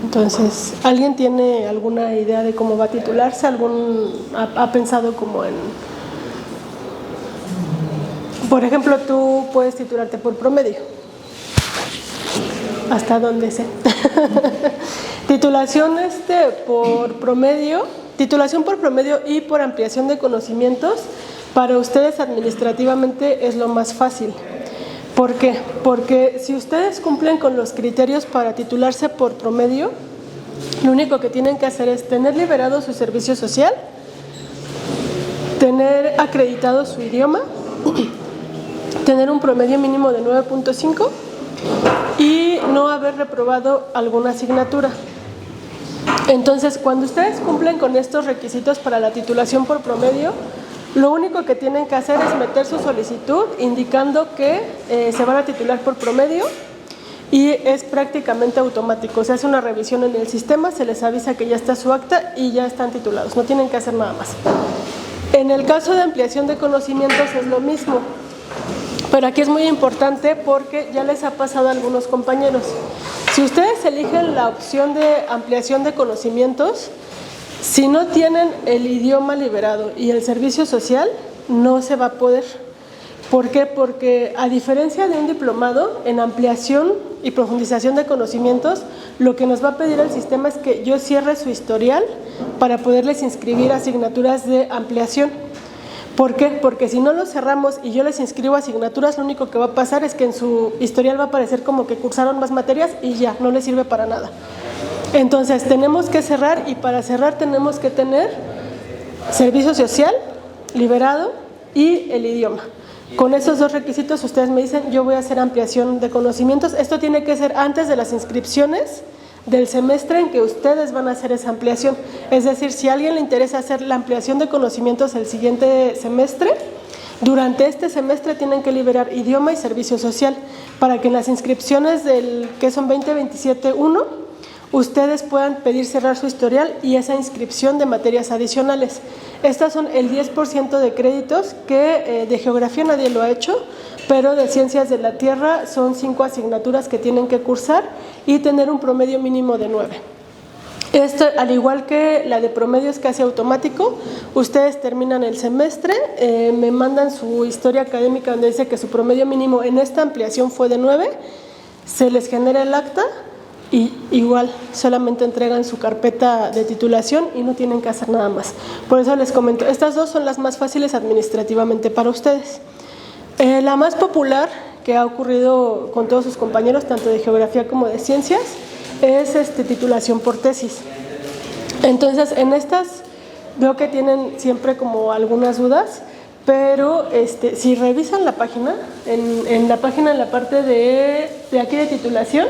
Entonces, ¿alguien tiene alguna idea de cómo va a titularse? ¿Ha pensado como en... Por ejemplo, tú puedes titularte por promedio. Hasta donde sé. Titulación por promedio y por ampliación de conocimientos, para ustedes administrativamente es lo más fácil. ¿Por qué? Porque si ustedes cumplen con los criterios para titularse por promedio, lo único que tienen que hacer es tener liberado su servicio social, tener acreditado su idioma, tener un promedio mínimo de 9.5 y no haber reprobado alguna asignatura. Entonces, cuando ustedes cumplen con estos requisitos para la titulación por promedio, lo único que tienen que hacer es meter su solicitud indicando que se van a titular por promedio y es prácticamente automático. Se hace una revisión en el sistema, se les avisa que ya está su acta y ya están titulados, no tienen que hacer nada más. En el caso de ampliación de conocimientos es lo mismo, pero aquí es muy importante porque ya les ha pasado a algunos compañeros. Si ustedes eligen la opción de ampliación de conocimientos, si no tienen el idioma liberado y el servicio social, no se va a poder. ¿Por qué? Porque a diferencia de un diplomado, en ampliación y profundización de conocimientos, lo que nos va a pedir el sistema es que yo cierre su historial para poderles inscribir asignaturas de ampliación. ¿Por qué? Porque si no lo cerramos y yo les inscribo asignaturas, lo único que va a pasar es que en su historial va a aparecer como que cursaron más materias y ya, no les sirve para nada. Entonces, tenemos que cerrar y para cerrar tenemos que tener servicio social liberado y el idioma. Con esos dos requisitos ustedes me dicen, yo voy a hacer ampliación de conocimientos. Esto tiene que ser antes de las inscripciones del semestre en que ustedes van a hacer esa ampliación. Es decir, si a alguien le interesa hacer la ampliación de conocimientos el siguiente semestre, durante este semestre tienen que liberar idioma y servicio social para que en las inscripciones del que son 2027-1 ustedes puedan pedir cerrar su historial y esa inscripción de materias adicionales. Estas son el 10% de créditos que de geografía nadie lo ha hecho, pero de ciencias de la tierra son 5 asignaturas que tienen que cursar y tener un promedio mínimo de 9. Esto, al igual que la de promedio, es casi automático. Ustedes terminan el semestre, me mandan su historia académica donde dice que su promedio mínimo en esta ampliación fue de 9, se les genera el acta y igual solamente entregan su carpeta de titulación y no tienen que hacer nada más. Por eso les comento, estas dos son las más fáciles administrativamente para ustedes. La más popular que ha ocurrido con todos sus compañeros, tanto de geografía como de ciencias, es titulación por tesis. Entonces, en estas veo que tienen siempre como algunas dudas, pero si revisan la página, en la página, en la parte de aquí de titulación,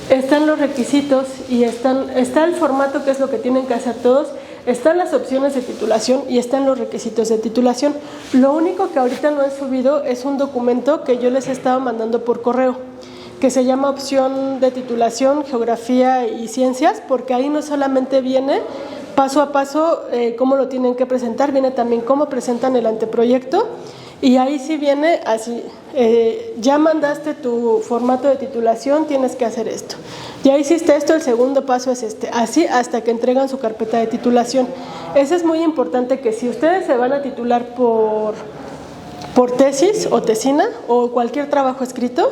están los requisitos y está el formato, que es lo que tienen que hacer todos, están las opciones de titulación y están los requisitos de titulación. Lo único que ahorita no he subido es un documento que yo les he estado mandando por correo, que se llama opción de titulación, geografía y ciencias, porque ahí no solamente viene paso a paso cómo lo tienen que presentar, viene también cómo presentan el anteproyecto. Y ahí sí viene así, ya mandaste tu formato de titulación, tienes que hacer esto. Ya hiciste esto, el segundo paso es así hasta que entregan su carpeta de titulación. Eso es muy importante, que si ustedes se van a titular por tesis o tesina o cualquier trabajo escrito,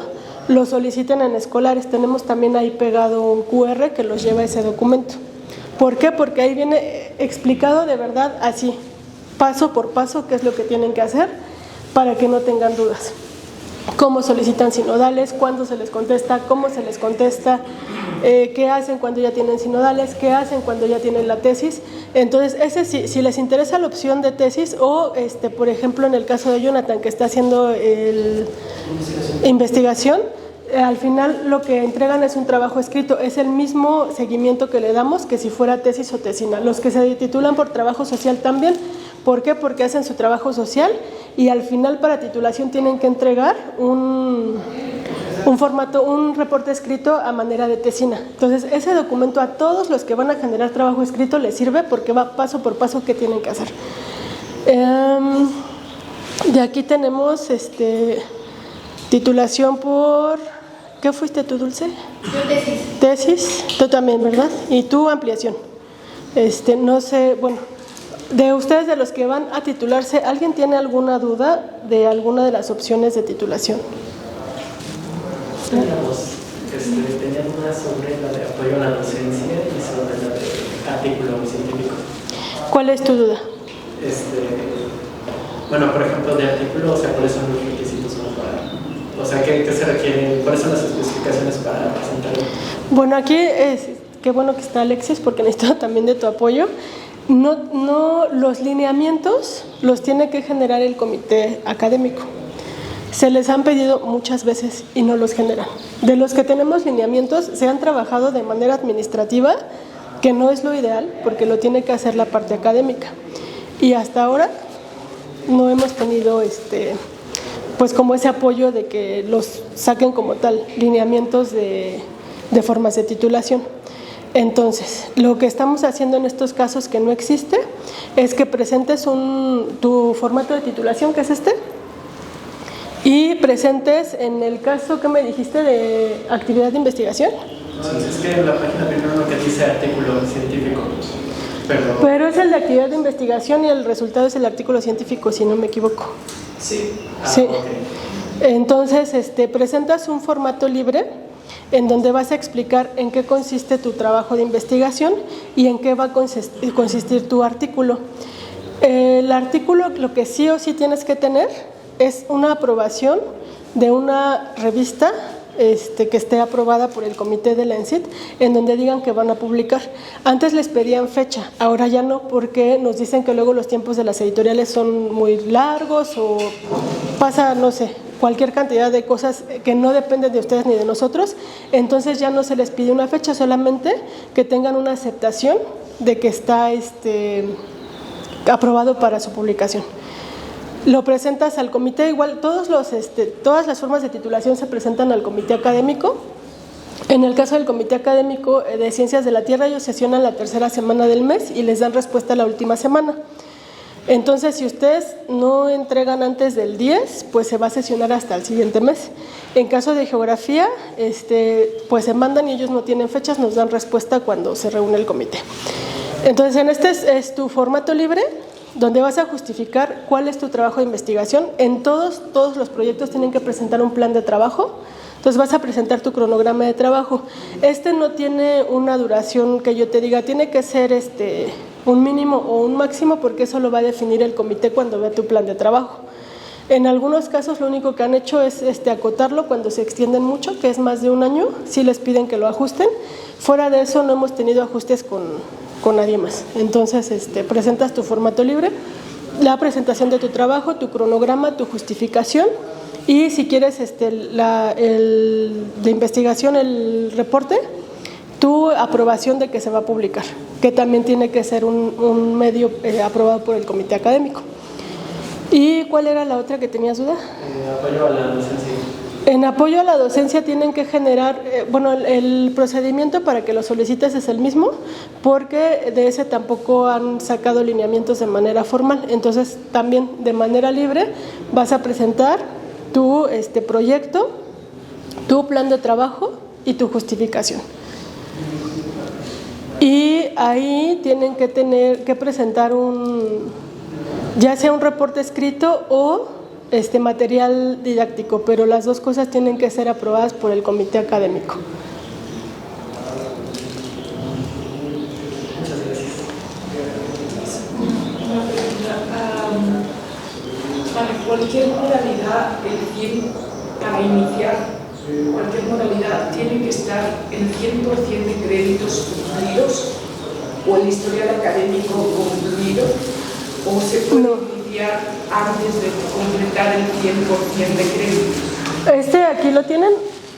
lo soliciten en escolares. Tenemos también ahí pegado un QR que los lleva a ese documento. ¿Por qué? Porque ahí viene explicado de verdad así, paso por paso, qué es lo que tienen que hacer, para que no tengan dudas. Cómo solicitan sinodales, cuándo se les contesta, cómo se les contesta, qué hacen cuando ya tienen sinodales, qué hacen cuando ya tienen la tesis. Entonces, ese si les interesa la opción de tesis o, por ejemplo, en el caso de Jonathan, que está haciendo investigación, al final lo que entregan es un trabajo escrito, es el mismo seguimiento que le damos que si fuera tesis o tesina. Los que se titulan por trabajo social también. ¿Por qué? Porque hacen su trabajo social y al final para titulación tienen que entregar un formato, un reporte escrito a manera de tesina. Entonces, ese documento a todos los que van a generar trabajo escrito les sirve porque va paso por paso qué tienen que hacer. De aquí tenemos titulación por ¿Qué fuiste tú, Dulce? Yo tesis. Tesis, tú también, ¿verdad? Y tú ampliación. No sé, bueno, de ustedes, de los que van a titularse, ¿alguien tiene alguna duda de alguna de las opciones de titulación? Tenían una sobre la de apoyo a la docencia y sobre la de artículo científico. ¿Cuál es tu duda? Bueno, por ejemplo, de artículo, o sea, ¿cuáles son los requisitos para, o sea, qué se requiere, cuáles son las especificaciones para presentarlo? Bueno, aquí qué bueno que está Alexis, porque necesito también de tu apoyo. No, los lineamientos los tiene que generar el comité académico. Se les han pedido muchas veces y no los generan. De los que tenemos lineamientos, se han trabajado de manera administrativa, que no es lo ideal, porque lo tiene que hacer la parte académica. Y hasta ahora no hemos tenido pues como ese apoyo de que los saquen como tal, lineamientos de formas de titulación. Entonces, lo que estamos haciendo en estos casos que no existe es que presentes tu formato de titulación, que es y presentes, en el caso que me dijiste de actividad de investigación. Es que en la página primero lo que dice artículo científico. Pero es el de actividad de investigación y el resultado es el artículo científico, si no me equivoco. Sí. Sí. Okay. Entonces, presentas un formato libre en donde vas a explicar en qué consiste tu trabajo de investigación y en qué va a consistir tu artículo. El artículo, lo que sí o sí tienes que tener es una aprobación de una revista que esté aprobada por el comité de la ENCIT, en donde digan que van a publicar. Antes les pedían fecha, ahora ya no, porque nos dicen que luego los tiempos de las editoriales son muy largos o pasa, no sé, cualquier cantidad de cosas que no dependen de ustedes ni de nosotros, entonces ya no se les pide una fecha, solamente que tengan una aceptación de que está aprobado para su publicación. Lo presentas al comité, igual todas las formas de titulación se presentan al comité académico. En el caso del comité académico de Ciencias de la Tierra, ellos sesionan la tercera semana del mes y les dan respuesta la última semana. Entonces, si ustedes no entregan antes del 10, pues se va a sesionar hasta el siguiente mes. En caso de geografía, pues se mandan y ellos no tienen fechas, nos dan respuesta cuando se reúne el comité. Entonces, en es tu formato libre, donde vas a justificar cuál es tu trabajo de investigación. En todos los proyectos tienen que presentar un plan de trabajo. Entonces vas a presentar tu cronograma de trabajo. No tiene una duración que yo te diga, tiene que ser un mínimo o un máximo, porque eso lo va a definir el comité cuando vea tu plan de trabajo. En algunos casos lo único que han hecho es acotarlo cuando se extienden mucho, que es más de un año, sí les piden que lo ajusten. Fuera de eso no hemos tenido ajustes con nadie más. Entonces presentas tu formato libre, la presentación de tu trabajo, tu cronograma, tu justificación y si quieres de investigación, el reporte, tu aprobación de que se va a publicar, que también tiene que ser un medio aprobado por el comité académico. ¿Y cuál era la otra que tenías duda? Apoyo a la docencia. En apoyo a la docencia tienen que generar, el procedimiento para que lo solicites es el mismo, porque de ese tampoco han sacado lineamientos de manera formal. Entonces, también de manera libre vas a presentar tu proyecto, tu plan de trabajo y tu justificación. Y ahí tienen que presentar ya sea un reporte escrito o material didáctico, pero las dos cosas tienen que ser aprobadas por el comité académico. Muchas gracias. Una pregunta. Para cualquier modalidad, para iniciar cualquier modalidad, ¿tiene que estar el 100% de créditos cumplidos o el historial académico concluido? ¿O se puede iniciar antes de completar el 100% de créditos? Aquí lo tienen,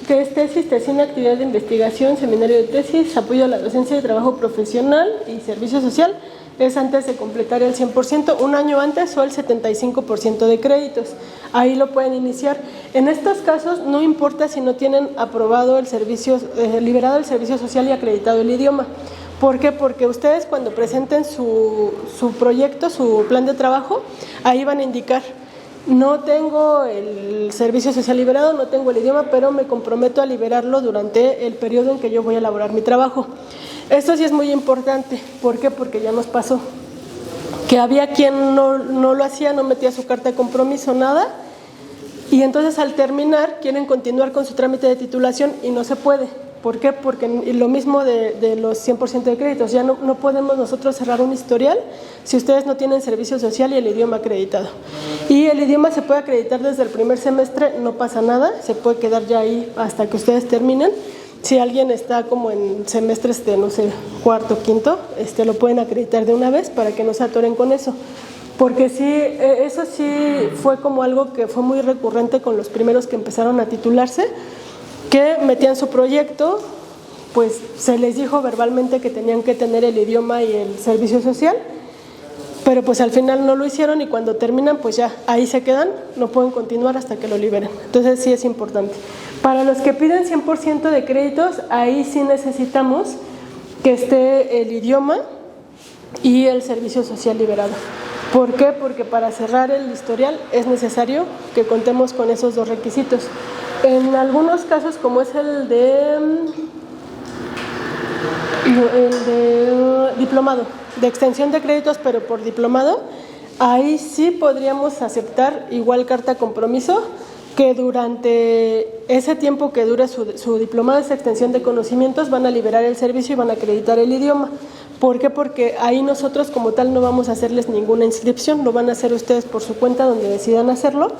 que es tesis, tesina, actividad de investigación, seminario de tesis, apoyo a la docencia de trabajo profesional y servicio social. Es antes de completar el 100%, un año antes o el 75% de créditos. Ahí lo pueden iniciar. En estos casos no importa si no tienen aprobado el servicio, liberado el servicio social y acreditado el idioma. ¿Por qué? Porque ustedes cuando presenten su proyecto, su plan de trabajo, ahí van a indicar no tengo el servicio social liberado, no tengo el idioma, pero me comprometo a liberarlo durante el periodo en que yo voy a elaborar mi trabajo. Esto sí es muy importante. ¿Por qué? Porque ya nos pasó que había quien no lo hacía, no metía su carta de compromiso, nada, y entonces al terminar quieren continuar con su trámite de titulación y no se puede. ¿Por qué? Porque lo mismo de los 100% de créditos, ya no podemos nosotros cerrar un historial si ustedes no tienen servicio social y el idioma acreditado. Y el idioma se puede acreditar desde el primer semestre, no pasa nada, se puede quedar ya ahí hasta que ustedes terminen. Si alguien está como en semestres de, no sé, cuarto, quinto, lo pueden acreditar de una vez para que no se atoren con eso. Porque sí, eso sí fue como algo que fue muy recurrente con los primeros que empezaron a titularse, que metían su proyecto, pues se les dijo verbalmente que tenían que tener el idioma y el servicio social, pero pues al final no lo hicieron y cuando terminan pues ya ahí se quedan, no pueden continuar hasta que lo liberen. Entonces sí es importante. Para los que piden 100% de créditos, ahí sí necesitamos que esté el idioma y el servicio social liberado. ¿Por qué? Porque para cerrar el historial es necesario que contemos con esos dos requisitos. En algunos casos, como es el de diplomado, de extensión de créditos pero por diplomado, ahí sí podríamos aceptar igual carta compromiso, que durante ese tiempo que dura su diplomado, esa extensión de conocimientos, van a liberar el servicio y van a acreditar el idioma. ¿Por qué? Porque ahí nosotros como tal no vamos a hacerles ninguna inscripción, lo van a hacer ustedes por su cuenta donde decidan hacerlo,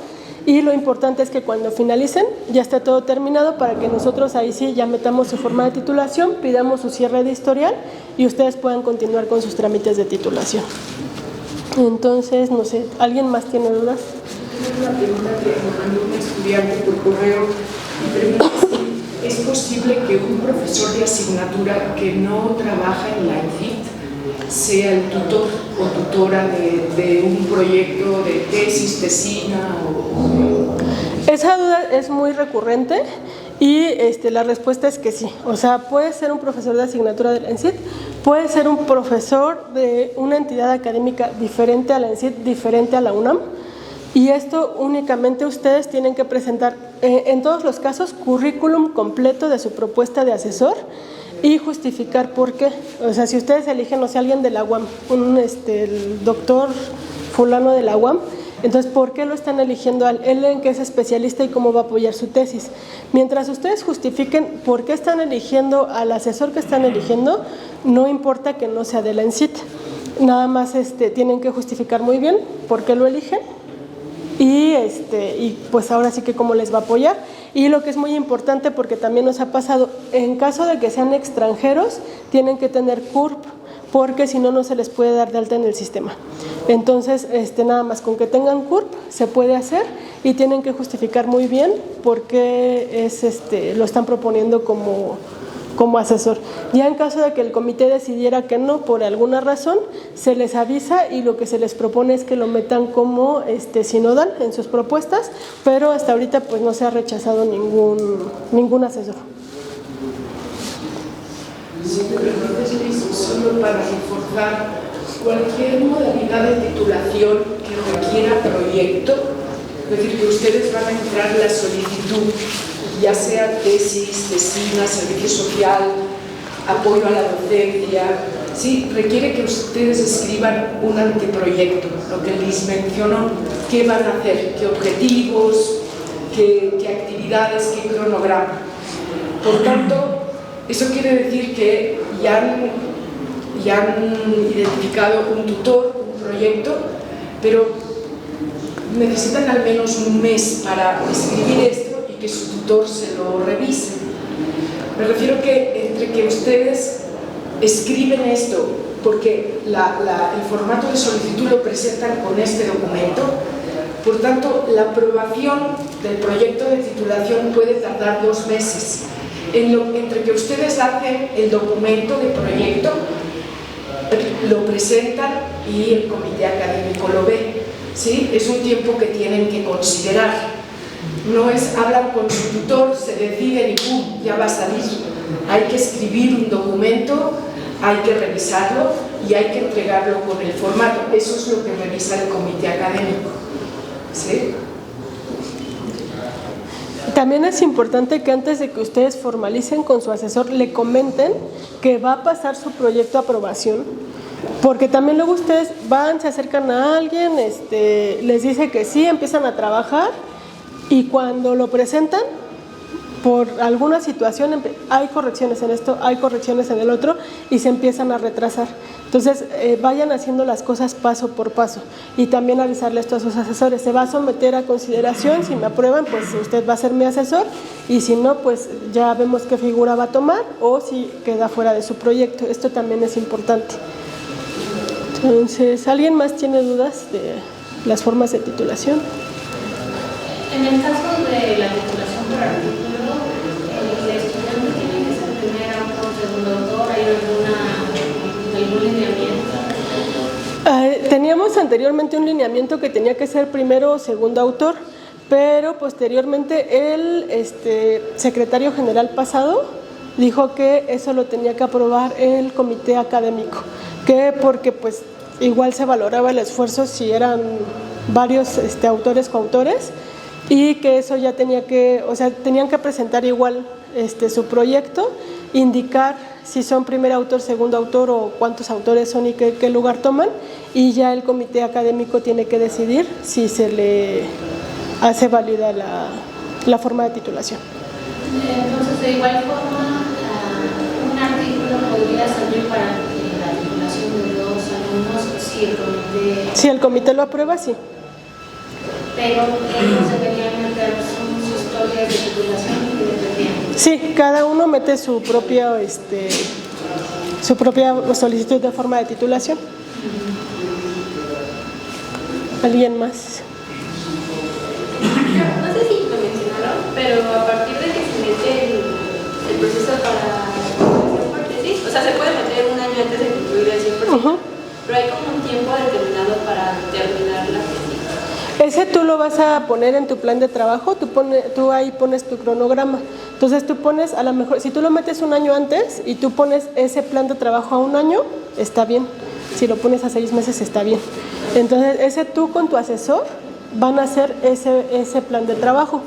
y lo importante es que cuando finalicen ya esté todo terminado para que nosotros ahí sí ya metamos su forma de titulación, pidamos su cierre de historial y ustedes puedan continuar con sus trámites de titulación. Entonces, no sé, ¿alguien más tiene dudas? Una pregunta que me mandó un estudiante por correo y pregunta si es posible que un profesor de asignatura que no trabaja en la ENCIT sea el tutor o tutora de un proyecto de tesis, tesina Esa duda es muy recurrente y la respuesta es que sí. O sea, puede ser un profesor de asignatura del ENCIT, puede ser un profesor de una entidad académica diferente a la ENCIT, diferente a la UNAM. Y esto únicamente ustedes tienen que presentar, en todos los casos, currículum completo de su propuesta de asesor y justificar por qué. O sea, si ustedes eligen, no sé, alguien de la UAM, el doctor fulano de la UAM, entonces, ¿por qué lo están eligiendo a él en qué es especialista y cómo va a apoyar su tesis? Mientras ustedes justifiquen por qué están eligiendo al asesor que están eligiendo, no importa que no sea de la ENCIT. Nada más tienen que justificar muy bien por qué lo eligen. Y pues ahora sí que cómo les va a apoyar. Y lo que es muy importante, porque también nos ha pasado, en caso de que sean extranjeros, tienen que tener CURP, porque si no, no se les puede dar de alta en el sistema. Entonces, nada más con que tengan CURP se puede hacer y tienen que justificar muy bien por qué lo están proponiendo como asesor. Ya en caso de que el comité decidiera que no, por alguna razón, se les avisa y lo que se les propone es que lo metan como sinodal en sus propuestas, pero hasta ahorita pues no se ha rechazado ningún asesor. Si me permites, Liz, solo para reforzar, cualquier modalidad de titulación que requiera proyecto, es decir, que ustedes van a entrar la solicitud, ya sea tesis, tesina, servicio social, apoyo a la docencia, sí, requiere que ustedes escriban un anteproyecto, lo que les mencionó, qué van a hacer, qué objetivos, qué actividades, qué cronograma. Por tanto, eso quiere decir que ya han identificado un tutor, un proyecto, pero necesitan al menos un mes para escribir esto y que su tutor se lo revise. Me refiero que entre que ustedes escriben esto, porque el formato de solicitud lo presentan con este documento, por tanto, la aprobación del proyecto de titulación puede tardar 2 meses. Entre que ustedes hacen el documento de proyecto, lo presentan y el comité académico lo ve, ¿sí? Es un tiempo que tienen que considerar. No es hablan con su tutor, se deciden y ¡pum!, ya va a salir. Hay que escribir un documento, hay que revisarlo y hay que entregarlo con el formato. Eso es lo que revisa el comité académico. Sí. También es importante que antes de que ustedes formalicen con su asesor, le comenten que va a pasar su proyecto a aprobación, porque también luego ustedes van, se acercan a alguien, les dice que sí, empiezan a trabajar y cuando lo presentan, por alguna situación, hay correcciones en esto, hay correcciones en el otro y se empiezan a retrasar. Entonces, vayan haciendo las cosas paso por paso y también avisarle esto a sus asesores. Se va a someter a consideración, si me aprueban, pues usted va a ser mi asesor y si no, pues ya vemos qué figura va a tomar o si queda fuera de su proyecto. Esto también es importante. Entonces, ¿alguien más tiene dudas de las formas de titulación? En el caso de la titulación por artículo, el estudiante tiene que ser primer autor, segundo autor, ¿hay algún lineamiento? Teníamos anteriormente un lineamiento que tenía que ser primero o segundo autor, pero posteriormente el secretario general pasado dijo que eso lo tenía que aprobar el comité académico, que porque pues igual se valoraba el esfuerzo si eran varios autores coautores, y que eso ya tenía que, o sea, tenían que presentar igual su proyecto, indicar si son primer autor, segundo autor o cuántos autores son y qué lugar toman, y ya el comité académico tiene que decidir si se le hace válida la forma de titulación. Entonces, de igual forma, un artículo podría servir para la titulación de 2 alumnos si el comité lo aprueba, sí. Pero ellos deberían meter sus historias de titulación independientes. Sí, cada uno mete su propia solicitud de forma de titulación. ¿Alguien más? No sé si lo mencionaron, pero a partir de que se mete el proceso para la titulación por tesis, o sea, se puede meter un año antes de concluir el 100%, pero hay como un tiempo determinado para terminar la tesis. Ese tú lo vas a poner en tu plan de trabajo, tú ahí pones tu cronograma. Entonces tú pones, a lo mejor, si tú lo metes un año antes y tú pones ese plan de trabajo a un año, está bien. Si lo pones a 6 meses, está bien. Entonces ese tú con tu asesor van a hacer ese plan de trabajo.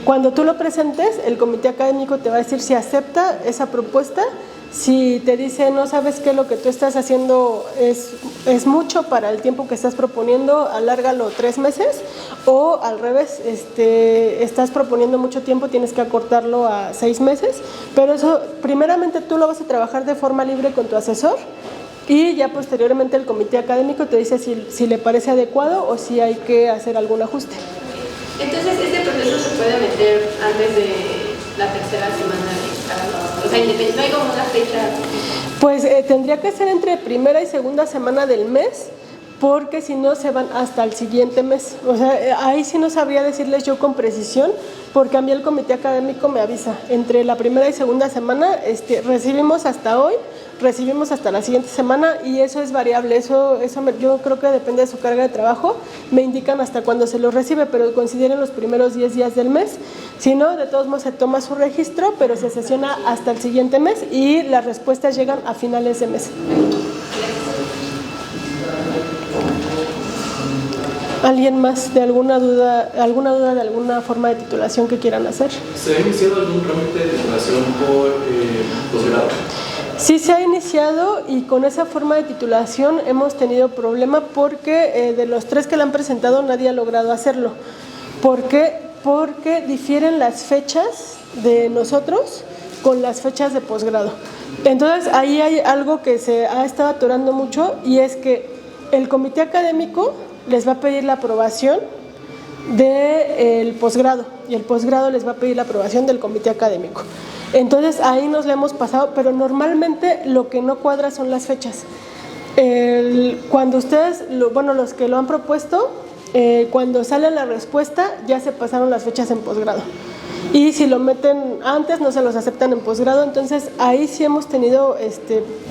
Cuando tú lo presentes, el comité académico te va a decir si acepta esa propuesta. Si te dice, no sabes que lo que tú estás haciendo es mucho para el tiempo que estás proponiendo, alárgalo 3 meses, o al revés, estás proponiendo mucho tiempo, tienes que acortarlo a 6 meses, pero eso primeramente tú lo vas a trabajar de forma libre con tu asesor y ya posteriormente el comité académico te dice si le parece adecuado o si hay que hacer algún ajuste. Entonces, ¿este proceso se puede meter antes de la tercera semana de cada? O sea, no hay como una fecha. Pues tendría que ser entre primera y segunda semana del mes, porque si no se van hasta el siguiente mes. O sea, ahí sí no sabría decirles yo con precisión, porque a mí el comité académico me avisa. Entre la primera y segunda semana recibimos hasta hoy, recibimos hasta la siguiente semana, y eso es variable. Yo creo que depende de su carga de trabajo. Me indican hasta cuándo se los recibe, pero consideren los primeros 10 días del mes. Si no, de todos modos se toma su registro, pero se sesiona hasta el siguiente mes y las respuestas llegan a finales de mes. ¿Alguien más de alguna duda de alguna forma de titulación que quieran hacer? ¿Se ha iniciado algún trámite de titulación por posgrado? Sí se ha iniciado, y con esa forma de titulación hemos tenido problema porque de los 3 que la han presentado nadie ha logrado hacerlo. ¿Por qué? Porque difieren las fechas de nosotros con las fechas de posgrado. Entonces ahí hay algo que se ha estado atorando mucho, y es que el comité académico les va a pedir la aprobación del posgrado y el posgrado les va a pedir la aprobación del comité académico. Entonces ahí nos la hemos pasado, pero normalmente lo que no cuadra son las fechas. Cuando ustedes, los que lo han propuesto, cuando sale la respuesta ya se pasaron las fechas en posgrado, y si lo meten antes no se los aceptan en posgrado. Entonces ahí sí hemos tenido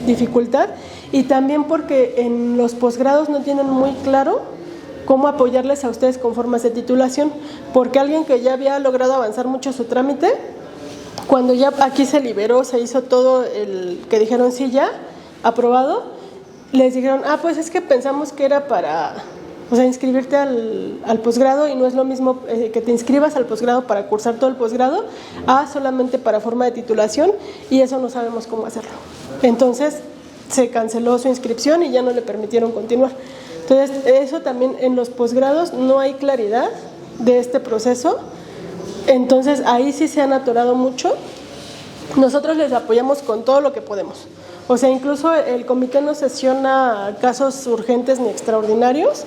dificultad, y también porque en los posgrados no tienen muy claro cómo apoyarles a ustedes con formas de titulación, porque alguien que ya había logrado avanzar mucho su trámite, cuando ya aquí se liberó, se hizo todo el que dijeron sí ya, aprobado, les dijeron, pues es que pensamos que era para O sea, inscribirte al posgrado, y no es lo mismo que te inscribas al posgrado para cursar todo el posgrado a solamente para forma de titulación, y eso no sabemos cómo hacerlo. Entonces se canceló su inscripción y ya no le permitieron continuar. Entonces eso también, en los posgrados no hay claridad de este proceso, entonces ahí sí se han atorado mucho. Nosotros les apoyamos con todo lo que podemos. O sea, incluso el comité no sesiona casos urgentes ni extraordinarios,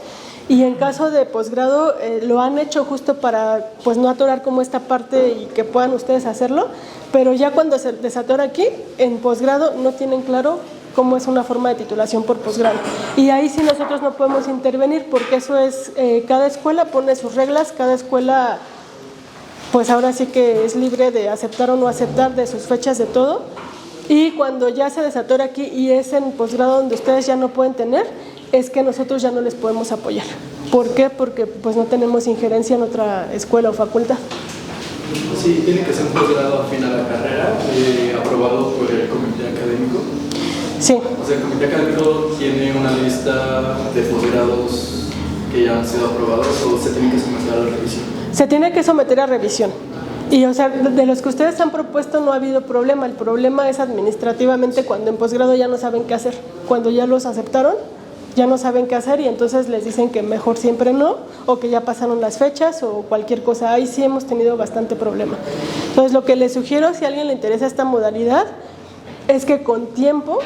y en caso de posgrado lo han hecho justo para pues no atorar como esta parte y que puedan ustedes hacerlo, pero ya cuando se desatora aquí, en posgrado no tienen claro cómo es una forma de titulación por posgrado. Y ahí sí nosotros no podemos intervenir, porque eso es, cada escuela pone sus reglas, cada escuela pues ahora sí que es libre de aceptar o no aceptar, de sus fechas, de todo. Y cuando ya se desatora aquí y es en posgrado donde ustedes ya no pueden tener, es que nosotros ya no les podemos apoyar. ¿Por qué? Porque pues no tenemos injerencia en otra escuela o facultad. Sí, tiene que ser un posgrado afín a la carrera, aprobado por el comité académico. Sí. O sea, el comité académico tiene una lista de posgrados que ya han sido aprobados, o se tiene que someter a la revisión. Se tiene que someter a revisión. Y o sea, de los que ustedes han propuesto no ha habido problema. El problema es administrativamente, cuando en posgrado ya no saben qué hacer. Cuando ya los aceptaron, ya no saben qué hacer, y entonces les dicen que mejor siempre no, o que ya pasaron las fechas o cualquier cosa. Ahí sí hemos tenido bastante problema. Entonces lo que les sugiero, si a alguien le interesa esta modalidad, es que con tiempo,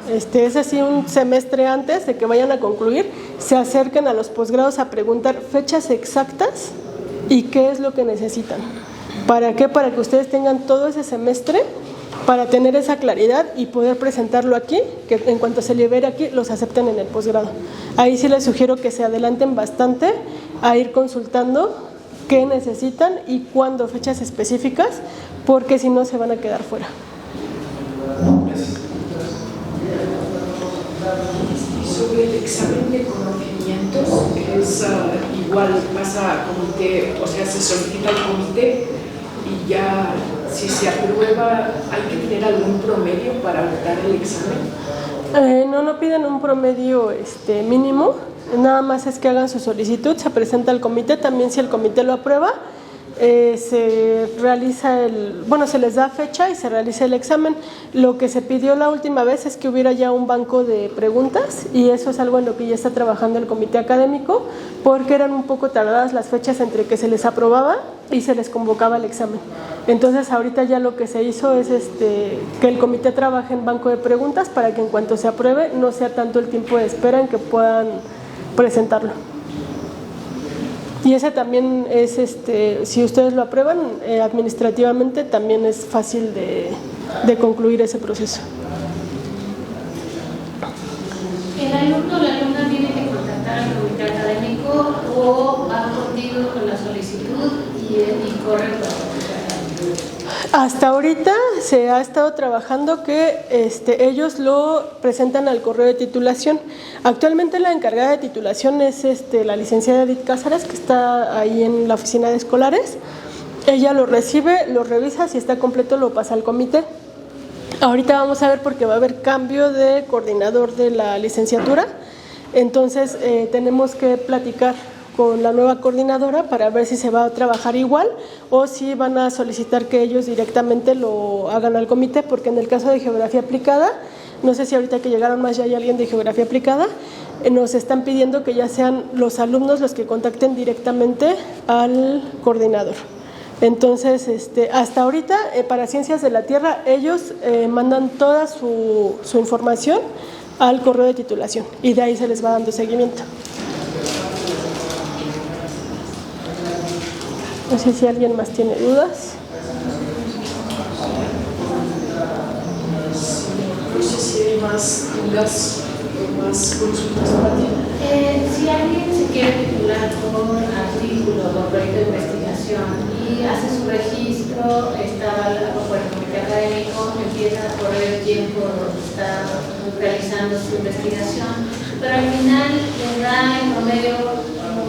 es así, un semestre antes de que vayan a concluir, se acerquen a los posgrados a preguntar fechas exactas y qué es lo que necesitan. ¿Para qué? Para que ustedes tengan todo ese semestre para tener esa claridad y poder presentarlo aquí, que en cuanto se libere aquí, los acepten en el posgrado. Ahí sí les sugiero que se adelanten bastante a ir consultando qué necesitan y cuándo, fechas específicas, porque si no se van a quedar fuera. Sobre el examen de conocimientos, que es igual, pasa a comité, o sea, se solicita al comité y ya, si se aprueba, ¿hay que tener algún promedio para dar el examen? No piden un promedio mínimo, nada más es que hagan su solicitud, se presenta al comité. También, si el comité lo aprueba, se realiza se les da fecha y se realiza el examen. Lo que se pidió la última vez es que hubiera ya un banco de preguntas, y eso es algo en lo que ya está trabajando el comité académico, porque eran un poco tardadas las fechas entre que se les aprobaba y se les convocaba el examen. Entonces ahorita ya lo que se hizo es que el comité trabaje en banco de preguntas para que en cuanto se apruebe no sea tanto el tiempo de espera en que puedan presentarlo. Y ese también es, si ustedes lo aprueban, administrativamente también es fácil de concluir ese proceso. ¿El alumno o la alumna tiene que contactar al comité académico o va contigo con la solicitud y corre el proceso? Hasta ahorita se ha estado trabajando que ellos lo presentan al correo de titulación. Actualmente la encargada de titulación es la licenciada Edith Cázares, que está ahí en la oficina de escolares. Ella lo recibe, lo revisa, si está completo lo pasa al comité. Ahorita vamos a ver, porque va a haber cambio de coordinador de la licenciatura, entonces tenemos que platicar con la nueva coordinadora para ver si se va a trabajar igual o si van a solicitar que ellos directamente lo hagan al comité, porque en el caso de geografía aplicada, no sé si ahorita que llegaron más ya hay alguien de geografía aplicada, nos están pidiendo que ya sean los alumnos los que contacten directamente al coordinador. Entonces, hasta ahorita, para Ciencias de la Tierra, ellos mandan toda su información al correo de titulación y de ahí se les va dando seguimiento. No sé si alguien más tiene dudas. No sé si hay más dudas o más consultas para ti. Si alguien se quiere titular por artículo o proyecto de investigación y hace su registro, está avalado por el comité académico, empieza a correr el tiempo donde está realizando su investigación, pero al final les da en promedio,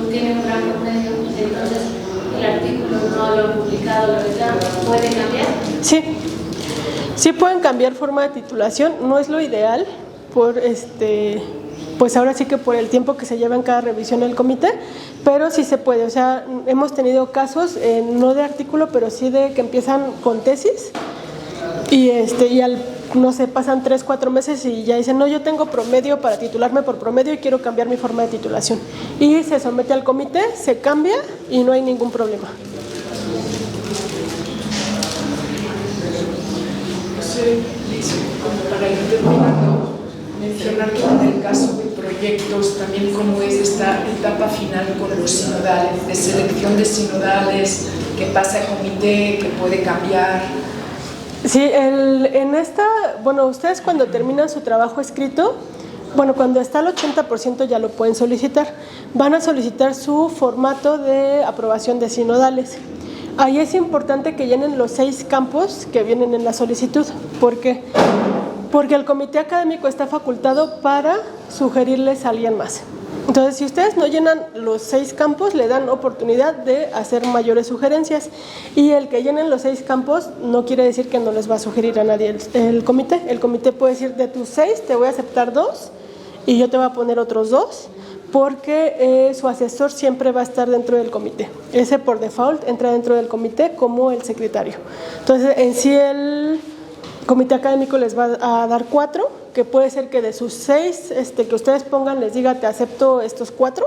tiene un gran promedio, entonces el artículo no lo han publicado, ¿puede cambiar? Sí pueden cambiar forma de titulación, no es lo ideal pues ahora sí que por el tiempo que se lleva en cada revisión el comité, pero sí se puede. O sea, hemos tenido casos, no de artículo, pero sí de que empiezan con tesis y no sé, pasan 3, 4 meses y ya dicen, no, yo tengo promedio para titularme por promedio y quiero cambiar mi forma de titulación. Y se somete al comité, se cambia y no hay ningún problema. Como para ir terminando, mencionar que en el caso de proyectos también cómo es esta etapa final con los sinodales, de selección de sinodales, que pasa a comité, que puede cambiar. Sí, bueno, ustedes cuando terminan su trabajo escrito, bueno, cuando está al 80% ya lo pueden solicitar. Van a solicitar su formato de aprobación de sinodales. Ahí es importante que llenen los 6 campos que vienen en la solicitud. ¿Por qué? Porque el comité académico está facultado para sugerirles a alguien más. Entonces, si ustedes no llenan los 6 campos, le dan oportunidad de hacer mayores sugerencias. Y el que llenen los 6 campos no quiere decir que no les va a sugerir a nadie el comité. El comité puede decir, de tus 6 te voy a aceptar 2 y yo te voy a poner otros 2, porque su asesor siempre va a estar dentro del comité. Ese por default entra dentro del comité como el secretario. Entonces, en sí el comité académico les va a dar 4, que puede ser que de sus 6 que ustedes pongan les diga te acepto estos 4,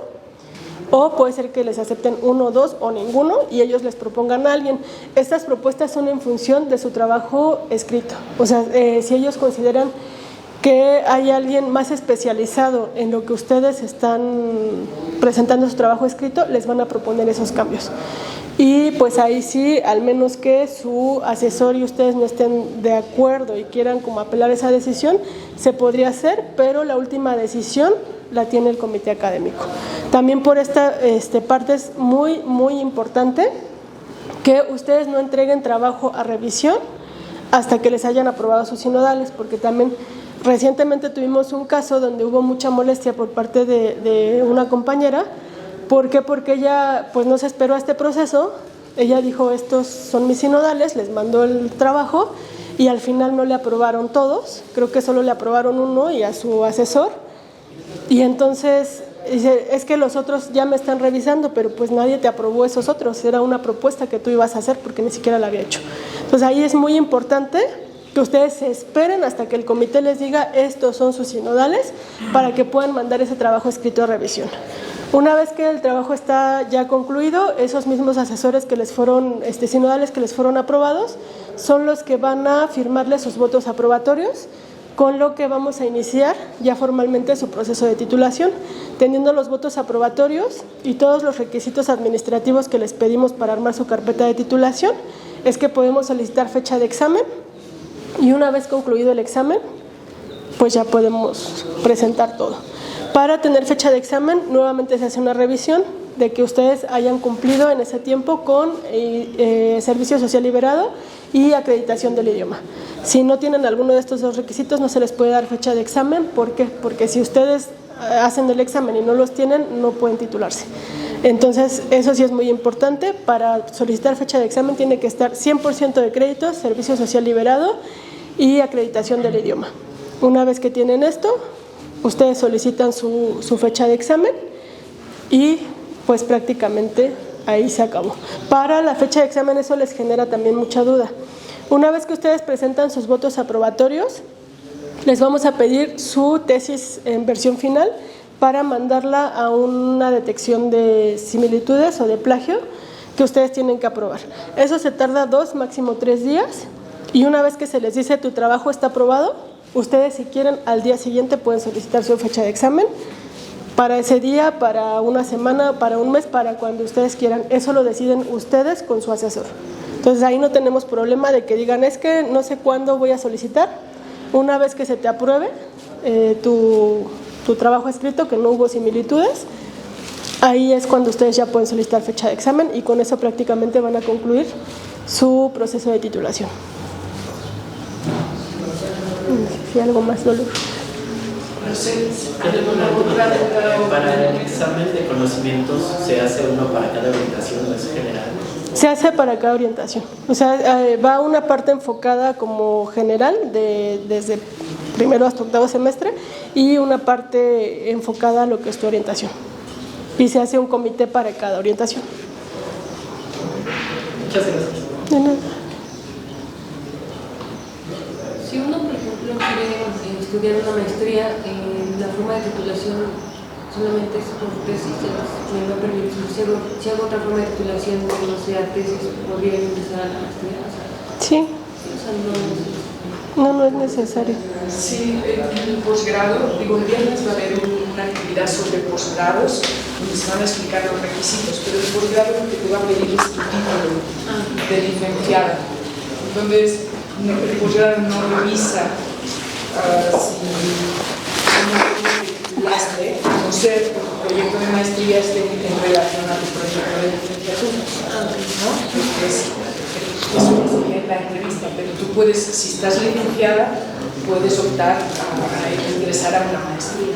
o puede ser que les acepten 1, 2 o ninguno y ellos les propongan a alguien. Estas propuestas son en función de su trabajo escrito. O sea, si ellos consideran que hay alguien más especializado en lo que ustedes están presentando su trabajo escrito, les van a proponer esos cambios. Y pues ahí sí, al menos que su asesor y ustedes no estén de acuerdo y quieran como apelar esa decisión, se podría hacer, pero la última decisión la tiene el comité académico. También por esta parte es muy, muy importante que ustedes no entreguen trabajo a revisión hasta que les hayan aprobado sus sinodales, porque también recientemente tuvimos un caso donde hubo mucha molestia por parte de una compañera. ¿Por qué? Porque ella pues no se esperó a este proceso. Ella dijo, estos son mis sinodales, les mandó el trabajo y al final no le aprobaron todos. Creo que solo le aprobaron uno y a su asesor. Y entonces dice, es que los otros ya me están revisando, pero pues nadie te aprobó esos otros. Era una propuesta que tú ibas a hacer porque ni siquiera la había hecho. Entonces ahí es muy importante que ustedes se esperen hasta que el comité les diga estos son sus sinodales para que puedan mandar ese trabajo escrito a revisión. Una vez que el trabajo está ya concluido, esos mismos asesores que les fueron, sinodales que les fueron aprobados, son los que van a firmarles sus votos aprobatorios, con lo que vamos a iniciar ya formalmente su proceso de titulación, teniendo los votos aprobatorios y todos los requisitos administrativos que les pedimos para armar su carpeta de titulación. Es que podemos solicitar fecha de examen y una vez concluido el examen, pues ya podemos presentar todo. Para tener fecha de examen, nuevamente se hace una revisión de que ustedes hayan cumplido en ese tiempo con servicio social liberado y acreditación del idioma. Si no tienen alguno de estos 2 requisitos, no se les puede dar fecha de examen. ¿Por qué? Porque si ustedes hacen el examen y no los tienen, no pueden titularse. Entonces, eso sí es muy importante. Para solicitar fecha de examen tiene que estar 100% de créditos, servicio social liberado y acreditación del idioma. Una vez que tienen esto, ustedes solicitan su fecha de examen y pues prácticamente ahí se acabó. Para la fecha de examen eso les genera también mucha duda. Una vez que ustedes presentan sus votos aprobatorios, les vamos a pedir su tesis en versión final para mandarla a una detección de similitudes o de plagio que ustedes tienen que aprobar. Eso se tarda 2, máximo 3 días y una vez que se les dice tu trabajo está aprobado, ustedes si quieren al día siguiente pueden solicitar su fecha de examen para ese día, para una semana, para un mes, para cuando ustedes quieran. Eso lo deciden ustedes con su asesor. Entonces ahí no tenemos problema de que digan es que no sé cuándo voy a solicitar. Una vez que se te apruebe tu trabajo escrito, que no hubo similitudes, ahí es cuando ustedes ya pueden solicitar fecha de examen y con eso prácticamente van a concluir su proceso de titulación. ¿Sí, algo más, Lolo? No sé, Para el examen de conocimientos, ¿se hace uno para cada orientación o es general? Se hace para cada orientación. O sea, va una parte enfocada como general, desde primero hasta octavo semestre, y una parte enfocada a lo que es tu orientación. Y se hace un comité para cada orientación. Muchas gracias. De nada. Si uno, por ejemplo, quiere estudiar una maestría, la forma de titulación solamente es por tesis, me va a permitir. Si hago otra forma de titulación, no sea tesis, podría ingresar a la maestría. Sí. O sea, No es necesario. Sí, en el posgrado, digo, el viernes va a haber una actividad sobre posgrados donde se van a explicar los requisitos, pero el posgrado lo que te va a pedir es tu título de licenciado. Entonces, el posgrado no revisa si titulaste, a no ser que tu proyecto de maestría esté en relación a tu proyecto de licenciatura, ¿no? Eso sería en la entrevista, pero tú puedes, si estás licenciada, puedes optar a ingresar a una maestría.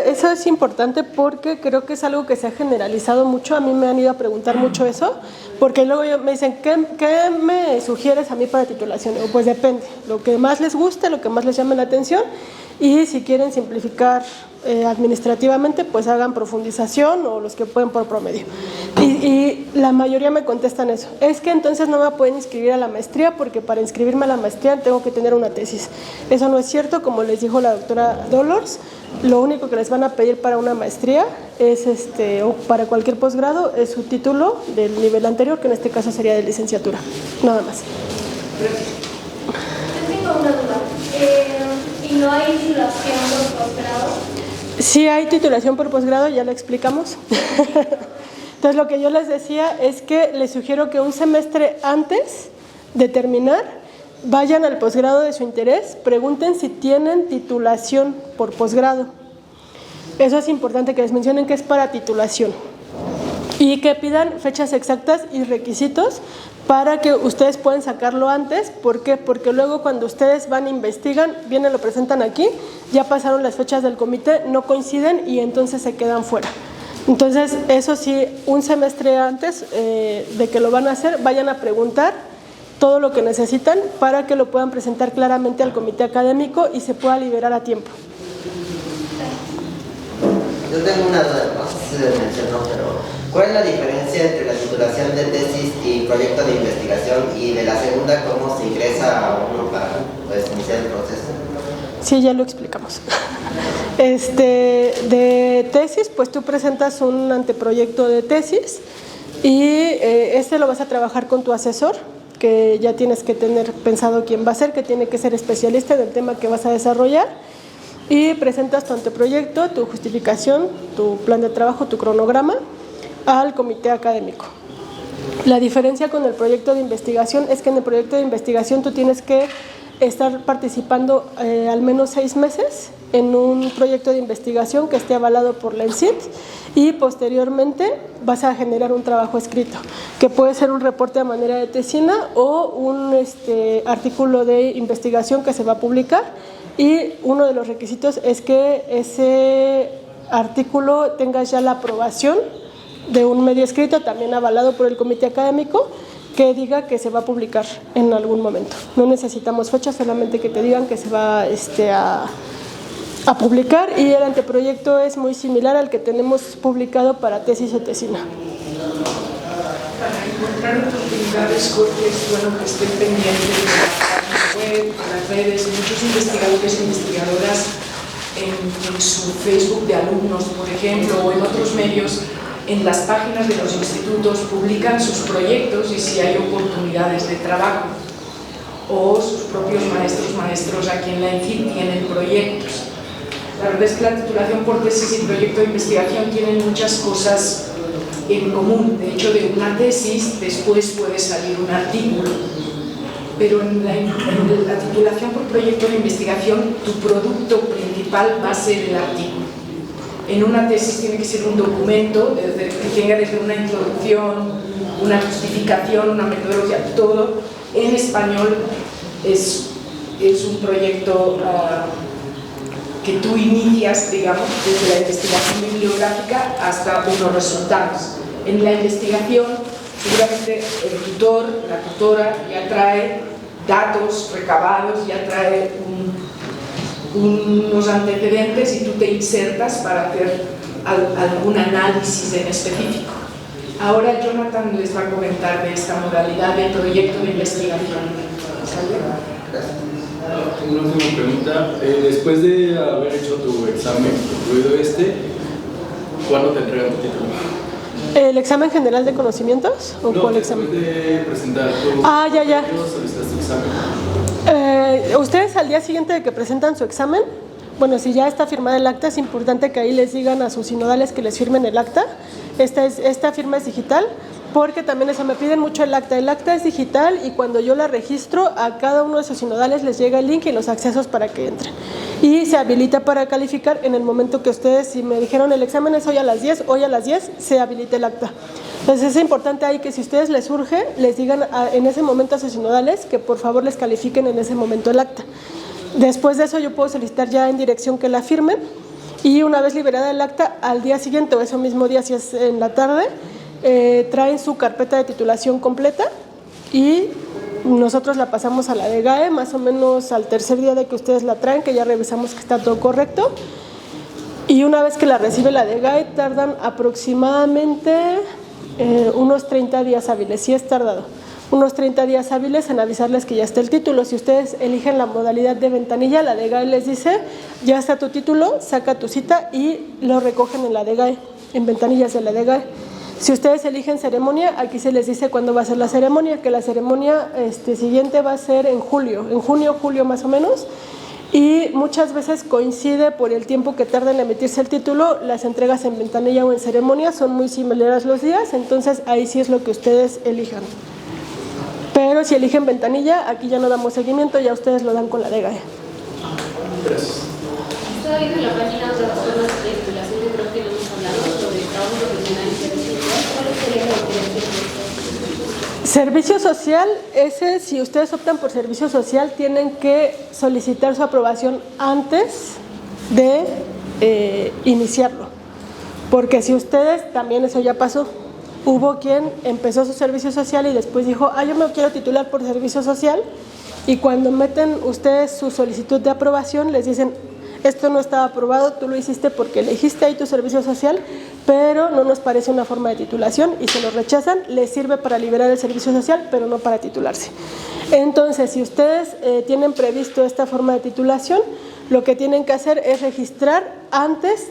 Eso es importante porque creo que es algo que se ha generalizado mucho. A mí me han ido a preguntar mucho eso, porque luego me dicen, ¿qué me sugieres a mí para titulación? O pues depende, lo que más les guste, lo que más les llame la atención, y si quieren simplificar administrativamente, pues hagan profundización o los que pueden por promedio. Y la mayoría me contestan eso. Es que entonces no me pueden inscribir a la maestría porque para inscribirme a la maestría tengo que tener una tesis. Eso no es cierto, como les dijo la doctora Dolores. Lo único que les van a pedir para una maestría es o para cualquier posgrado es su título del nivel anterior, que en este caso sería de licenciatura. Nada más. Yo tengo una duda. ¿Y no hay titulación por posgrado? Sí hay titulación por posgrado, ya lo explicamos. Entonces lo que yo les decía es que les sugiero que un semestre antes de terminar vayan al posgrado de su interés, pregunten si tienen titulación por posgrado. Eso es importante que les mencionen que es para titulación. Y que pidan fechas exactas y requisitos para que ustedes puedan sacarlo antes. ¿Por qué? Porque luego cuando ustedes van e investigan, vienen, lo presentan aquí, ya pasaron las fechas del comité, no coinciden y entonces se quedan fuera. Entonces, eso sí, un semestre antes de que lo van a hacer, vayan a preguntar todo lo que necesitan para que lo puedan presentar claramente al comité académico y se pueda liberar a tiempo. Yo tengo una duda, no sé si se mencionó, pero ¿cuál es la diferencia entre la titulación de tesis y proyecto de investigación? Y de la segunda, ¿cómo se ingresa a uno para iniciar el proceso? Sí, ya lo explicamos. De tesis, pues tú presentas un anteproyecto de tesis y lo vas a trabajar con tu asesor, que ya tienes que tener pensado quién va a ser, que tiene que ser especialista del tema que vas a desarrollar, y presentas tu anteproyecto, tu justificación, tu plan de trabajo, tu cronograma al comité académico. La diferencia con el proyecto de investigación es que en el proyecto de investigación tú tienes que estar participando al menos 6 meses en un proyecto de investigación que esté avalado por la ENCIT, y posteriormente vas a generar un trabajo escrito, que puede ser un reporte a manera de tesina o un artículo de investigación que se va a publicar, y uno de los requisitos es que ese artículo tenga ya la aprobación de un medio escrito, también avalado por el comité académico, que diga que se va a publicar en algún momento. No necesitamos fecha, solamente que te digan que se va a publicar, y el anteproyecto es muy similar al que tenemos publicado para tesis o tesina. Para encontrar oportunidades, Jorge, es bueno que estén pendientes de la página web, de las redes. Muchos investigadores e investigadoras en su Facebook de alumnos, por ejemplo, o en otros medios, en las páginas de los institutos publican sus proyectos y si hay oportunidades de trabajo, o sus propios maestros aquí en la ENCIT tienen proyectos. La verdad es que la titulación por tesis y proyecto de investigación tienen muchas cosas en común. De hecho, de una tesis después puede salir un artículo, pero en la titulación por proyecto de investigación tu producto principal va a ser el artículo. En una tesis tiene que ser un documento que tenga desde una introducción, una justificación, una metodología, todo en español. Es un proyecto que tú inicias, digamos, desde la investigación bibliográfica hasta unos resultados. En la investigación, seguramente el tutor, la tutora, ya trae datos recabados, ya trae un unos antecedentes y tú te insertas para hacer algún análisis en específico. Ahora Jonathan les va a comentar de esta modalidad de proyecto de investigación. Tengo una última pregunta. Después de haber hecho tu examen, concluido ¿cuándo te entregan tu título? ¿El examen general de conocimientos? ¿O cuál examen? Después de presentar tu ya. solicitaste tu examen. Ustedes al día siguiente de que presentan su examen, bueno, si ya está firmada el acta, es importante que ahí les digan a sus sinodales que les firmen el acta. Esta firma es digital, porque también eso me piden mucho el acta. El acta es digital y cuando yo la registro, a cada uno de sus sinodales les llega el link y los accesos para que entren. Y se habilita para calificar en el momento que ustedes, si me dijeron el examen es hoy a las 10, hoy a las 10 se habilita el acta. Entonces es importante ahí que si a ustedes les surge, les digan en ese momento a sus sinodales que por favor les califiquen en ese momento el acta. Después de eso yo puedo solicitar ya en dirección que la firmen y una vez liberada el acta, al día siguiente o ese mismo día si es en la tarde, traen su carpeta de titulación completa y nosotros la pasamos a la DGAE más o menos al tercer día de que ustedes la traen, que ya revisamos que está todo correcto. Y una vez que la recibe la DGAE tardan aproximadamente unos 30 días hábiles, sí es tardado, unos 30 días hábiles en avisarles que ya está el título. Si ustedes eligen la modalidad de ventanilla, la DGAE les dice, ya está tu título, saca tu cita y lo recogen en la DGAE, en ventanillas de la DGAE. Si ustedes eligen ceremonia, aquí se les dice cuándo va a ser la ceremonia, que la ceremonia siguiente va a ser en julio más o menos, y muchas veces coincide por el tiempo que tarda en emitirse el título, las entregas en ventanilla o en ceremonia son muy similares los días, entonces ahí sí es lo que ustedes elijan. Pero si eligen ventanilla, aquí ya no damos seguimiento, ya ustedes lo dan con la DGAE. Gracias. Estaba viendo en la página de las formas de titulación, yo creo que no hemos hablado sobre trabajo profesional y servicio social. ¿Cuál sería la diferencia entre estos? Servicio social, si ustedes optan por servicio social, tienen que solicitar su aprobación antes de iniciarlo. Porque si ustedes, también eso ya pasó, hubo quien empezó su servicio social y después dijo, yo me quiero titular por servicio social, y cuando meten ustedes su solicitud de aprobación les dicen, esto no estaba aprobado, tú lo hiciste porque elegiste ahí tu servicio social, pero no nos parece una forma de titulación y se lo rechazan, les sirve para liberar el servicio social, pero no para titularse. Entonces, si ustedes tienen previsto esta forma de titulación, lo que tienen que hacer es registrar antes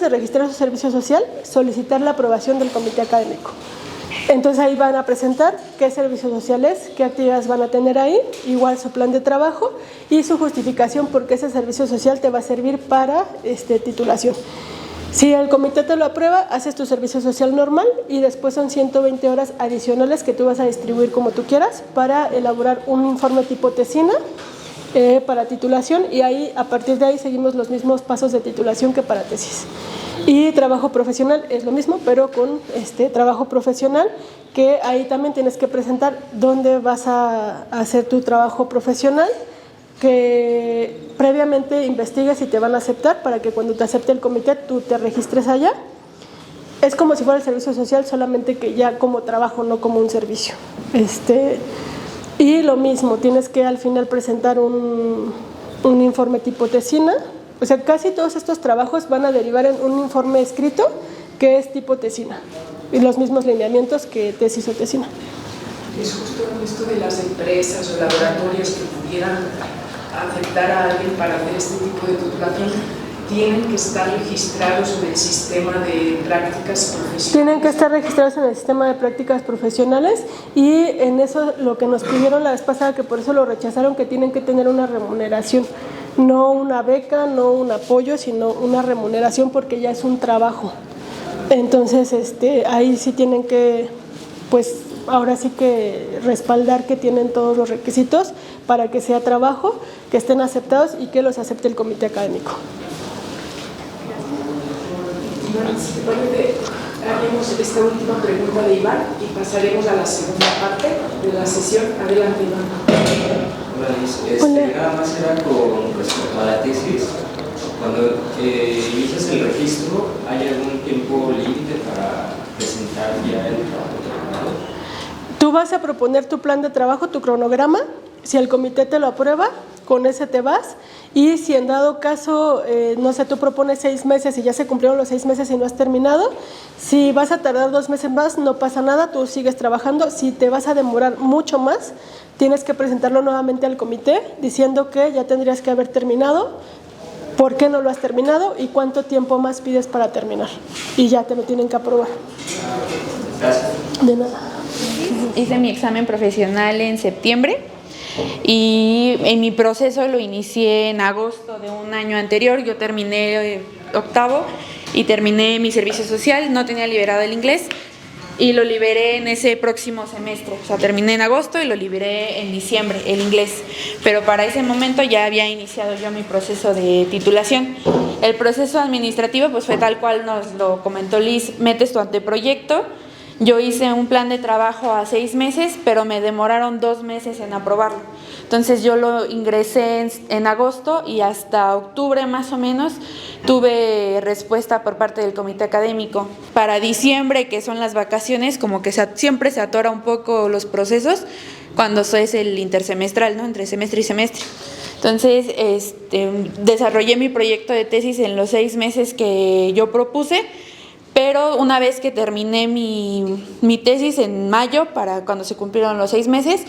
de registrar su servicio social, solicitar la aprobación del comité académico. Entonces ahí van a presentar qué servicio social es, qué actividades van a tener ahí, igual su plan de trabajo y su justificación porque ese servicio social te va a servir para titulación. Si el comité te lo aprueba, haces tu servicio social normal y después son 120 horas adicionales que tú vas a distribuir como tú quieras para elaborar un informe tipo tesina para titulación y ahí a partir de ahí seguimos los mismos pasos de titulación que para tesis. Y trabajo profesional es lo mismo, pero con trabajo profesional, que ahí también tienes que presentar dónde vas a hacer tu trabajo profesional, que previamente investigues si te van a aceptar para que cuando te acepte el comité tú te registres allá. Es como si fuera el servicio social, solamente que ya como trabajo, no como un servicio. Y lo mismo, tienes que al final presentar un informe tipo tesina. O sea, casi todos estos trabajos van a derivar en un informe escrito que es tipo tesina y los mismos lineamientos que tesis o tesina. Es justo en esto de las empresas o laboratorios que pudieran aceptar a alguien para hacer este tipo de titulación, tienen que estar registrados en el sistema de prácticas profesionales. Tienen que estar registrados en el sistema de prácticas profesionales y en eso lo que nos pidieron la vez pasada, que por eso lo rechazaron, que tienen que tener una remuneración. No una beca, no un apoyo, sino una remuneración porque ya es un trabajo. Entonces, ahí sí tienen que, pues, ahora sí que respaldar que tienen todos los requisitos para que sea trabajo, que estén aceptados y que los acepte el comité académico. Si te parece, haremos esta última pregunta de Iván y pasaremos a la segunda parte de la sesión. Adelante, Iván. Nada más era con respecto a la tesis. Cuando inicias el registro, ¿hay algún tiempo límite para presentar ya el trabajo terminado? Tú vas a proponer tu plan de trabajo, tu cronograma. Si el comité te lo aprueba, con ese te vas y si en dado caso, no sé, tú propones 6 meses y ya se cumplieron los 6 meses y no has terminado, si vas a tardar 2 meses más, no pasa nada, tú sigues trabajando. Si te vas a demorar mucho más, tienes que presentarlo nuevamente al comité diciendo que ya tendrías que haber terminado, por qué no lo has terminado y cuánto tiempo más pides para terminar. Y ya te lo tienen que aprobar. Gracias. De nada. Hice mi examen profesional en septiembre y en mi proceso lo inicié en agosto de un año anterior. Yo terminé octavo y terminé mi servicio social, no tenía liberado el inglés y lo liberé en ese próximo semestre. O sea, terminé en agosto y lo liberé en diciembre, el inglés. Pero para ese momento ya había iniciado yo mi proceso de titulación. El proceso administrativo pues fue tal cual nos lo comentó Liz, metes tu anteproyecto. Yo hice un plan de trabajo a 6 meses, pero me demoraron 2 meses en aprobarlo. Entonces yo lo ingresé en agosto y hasta octubre más o menos tuve respuesta por parte del comité académico. Para diciembre, que son las vacaciones, como que siempre se atora un poco los procesos cuando es el intersemestral, ¿no? Entre semestre y semestre. Entonces desarrollé mi proyecto de tesis en los 6 meses que yo propuse. Pero una vez que terminé mi tesis en mayo, para cuando se cumplieron los 6 meses,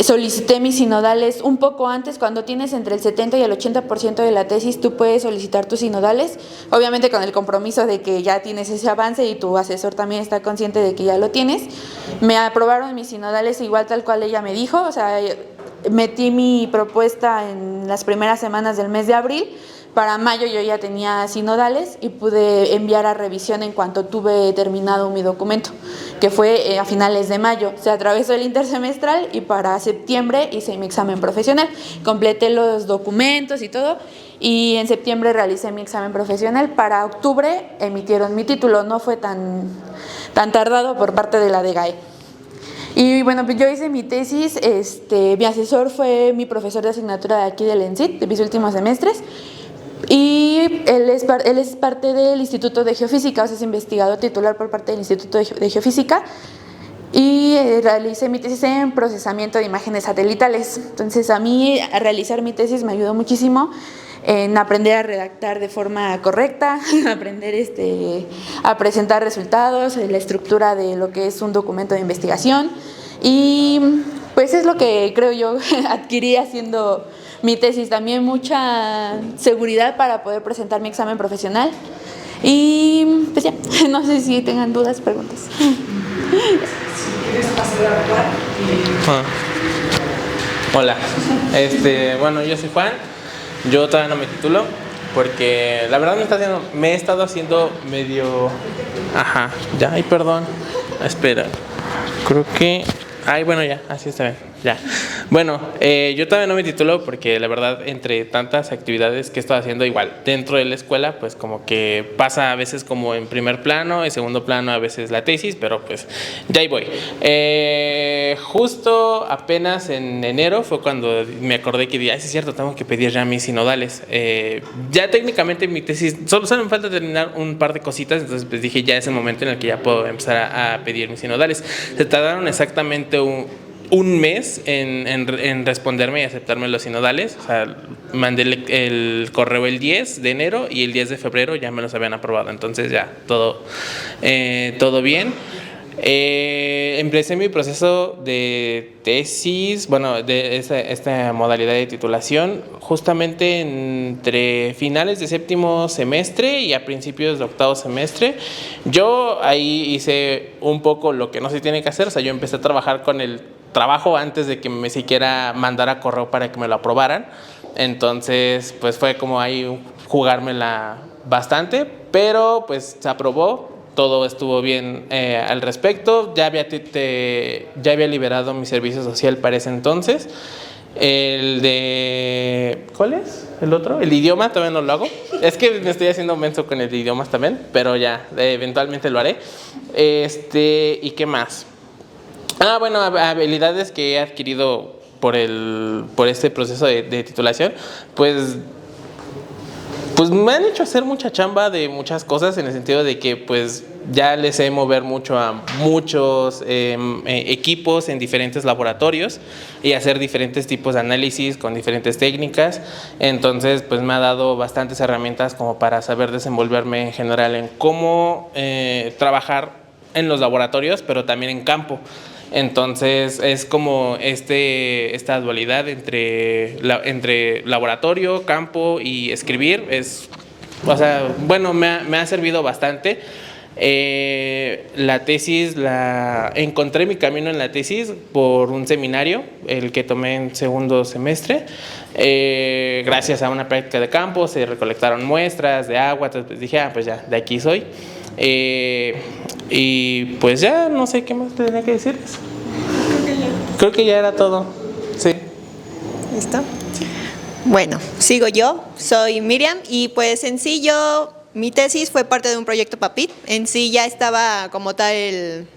solicité mis sinodales un poco antes. Cuando tienes entre el 70 y el 80% de la tesis, tú puedes solicitar tus sinodales, obviamente con el compromiso de que ya tienes ese avance y tu asesor también está consciente de que ya lo tienes. Me aprobaron mis sinodales igual tal cual ella me dijo, o sea, metí mi propuesta en las primeras semanas del mes de abril. Para mayo yo ya tenía sinodales y pude enviar a revisión en cuanto tuve terminado mi documento, que fue a finales de mayo. Se atravesó el intersemestral y para septiembre hice mi examen profesional. Completé los documentos y todo y en septiembre realicé mi examen profesional. Para octubre emitieron mi título, no fue tan tardado por parte de la DGAE. Y bueno, pues yo hice mi tesis, mi asesor fue mi profesor de asignatura de aquí del ENSIT, de mis últimos semestres. Y él es parte del Instituto de Geofísica, o sea, es investigador titular por parte del Instituto de Geofísica. Y realicé mi tesis en procesamiento de imágenes satelitales. Entonces, a mí realizar mi tesis me ayudó muchísimo en aprender a redactar de forma correcta, aprender a presentar resultados, la estructura de lo que es un documento de investigación. Y pues es lo que creo yo adquirí haciendo mi tesis, también mucha seguridad para poder presentar mi examen profesional. Y pues ya, no sé si tengan dudas, preguntas. Si quieres pasar a Juan. Hola, bueno, yo soy Juan, yo todavía no me titulo porque la verdad me he estado haciendo medio... Ajá, ya, ay, perdón, espera, creo que... Ay, bueno, ya, así está bien, ya. Bueno, yo todavía no me titulo porque la verdad, entre tantas actividades que he estado haciendo igual dentro de la escuela, pues como que pasa a veces como en primer plano, en segundo plano a veces la tesis, pero pues ya ahí voy. Justo apenas en enero fue cuando me acordé que dije, ay, sí es cierto, tengo que pedir ya mis sinodales. Ya técnicamente mi tesis, solo me falta terminar un par de cositas, entonces pues dije, ya es el momento en el que ya puedo empezar a pedir mis sinodales. Se tardaron exactamente un mes en responderme y aceptarme los sinodales. O sea, mandé el correo el 10 de enero y el 10 de febrero ya me los habían aprobado. Entonces ya todo bien. Empecé mi proceso de tesis, bueno, de esta modalidad de titulación, justamente entre finales de séptimo semestre y a principios de octavo semestre. Yo ahí hice un poco lo que no se tiene que hacer, o sea, yo empecé a trabajar con el trabajo antes de que me siquiera mandara correo para que me lo aprobaran. Entonces, pues fue como ahí jugármela bastante, pero pues se aprobó. Todo estuvo bien al respecto. Ya había liberado mi servicio social para ese entonces. El de... ¿Cuál es? ¿El otro? El idioma todavía no lo hago. Es que me estoy haciendo menso con el de idiomas también, pero ya, eventualmente lo haré. ¿Y qué más? Bueno, habilidades que he adquirido por este proceso de titulación, pues Pues me han hecho hacer mucha chamba de muchas cosas, en el sentido de que pues ya les sé mover mucho a muchos equipos en diferentes laboratorios y hacer diferentes tipos de análisis con diferentes técnicas. Entonces pues me ha dado bastantes herramientas como para saber desenvolverme en general en cómo trabajar en los laboratorios, pero también en campo. Entonces es como esta dualidad entre laboratorio, campo y escribir. O sea, bueno, me ha servido bastante. La tesis, encontré mi camino en la tesis por un seminario, el que tomé en segundo semestre. Gracias a una práctica de campo se recolectaron muestras de agua, entonces dije, pues ya, de aquí soy. Y pues ya no sé qué más tenía que decirles. Creo que ya era todo. Sí. ¿Listo? Bueno, sigo yo. Soy Miriam y pues en sí mi tesis fue parte de un proyecto PAPIT. En sí ya estaba como tal el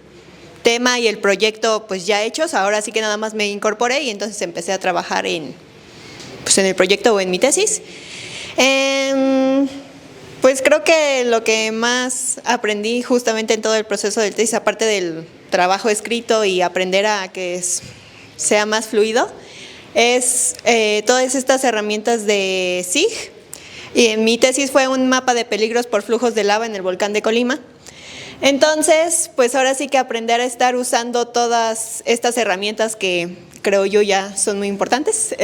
tema y el proyecto pues ya hechos. Ahora sí que nada más me incorporé y entonces empecé a trabajar en el proyecto o en mi tesis. Pues creo que lo que más aprendí justamente en todo el proceso del tesis, aparte del trabajo escrito y aprender a que sea más fluido, es todas estas herramientas de SIG. Y en mi tesis fue un mapa de peligros por flujos de lava en el volcán de Colima. Entonces, pues ahora sí que aprender a estar usando todas estas herramientas que creo yo ya son muy importantes.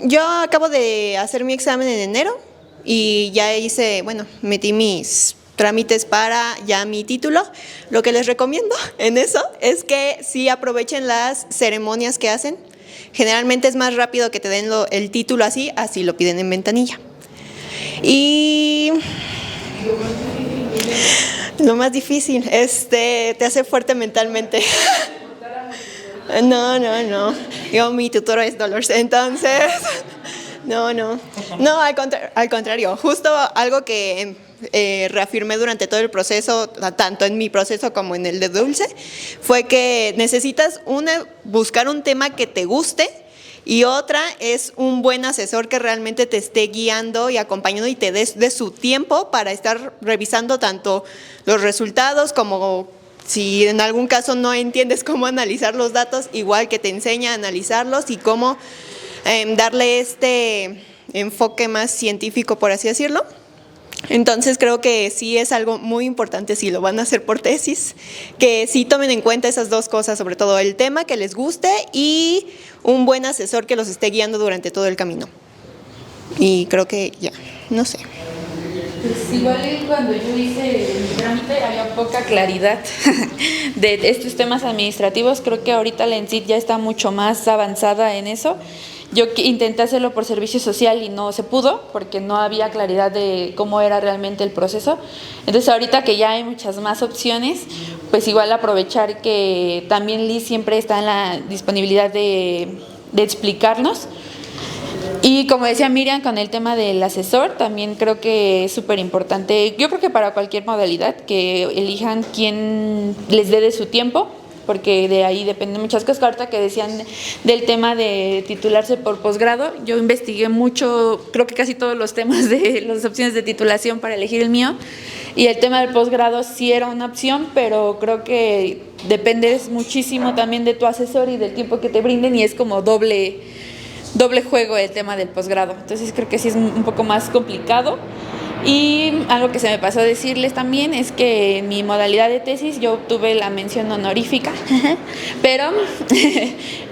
Yo acabo de hacer mi examen en enero y ya metí mis trámites para ya mi título. Lo que les recomiendo en eso es que sí aprovechen las ceremonias que hacen. Generalmente es más rápido que te den el título así lo piden en ventanilla. Y lo más difícil, te hace fuerte mentalmente. No. Yo, mi tutor es Dolores, entonces, no, al contrario, justo algo que reafirmé durante todo el proceso, tanto en mi proceso como en el de Dulce, fue que necesitas buscar un tema que te guste y otra es un buen asesor que realmente te esté guiando y acompañando y te dé de su tiempo para estar revisando tanto los resultados como si en algún caso no entiendes cómo analizar los datos, igual que te enseña a analizarlos y cómo darle este enfoque más científico, por así decirlo. Entonces creo que sí es algo muy importante si lo van a hacer por tesis, que sí tomen en cuenta esas dos cosas, sobre todo el tema que les guste y un buen asesor que los esté guiando durante todo el camino. Y creo que ya, no sé. Pues igual cuando yo hice el trámite había poca claridad de estos temas administrativos. Creo que ahorita la ENCIT ya está mucho más avanzada en eso. Yo intenté hacerlo por servicio social y no se pudo porque no había claridad de cómo era realmente el proceso. Entonces ahorita que ya hay muchas más opciones, pues igual aprovechar que también Liz siempre está en la disponibilidad de explicarnos. Y como decía Miriam, con el tema del asesor, también creo que es súper importante. Yo creo que para cualquier modalidad que elijan quién les dé de su tiempo, porque de ahí dependen muchas cosas. Ahorita que decían del tema de titularse por posgrado, yo investigué mucho, creo que casi todos los temas de las opciones de titulación para elegir el mío, y el tema del posgrado sí era una opción, pero creo que depende muchísimo también de tu asesor y del tiempo que te brinden, y es como doble juego el tema del posgrado. Entonces creo que sí es un poco más complicado. Y algo que se me pasó a decirles también es que en mi modalidad de tesis yo obtuve la mención honorífica, pero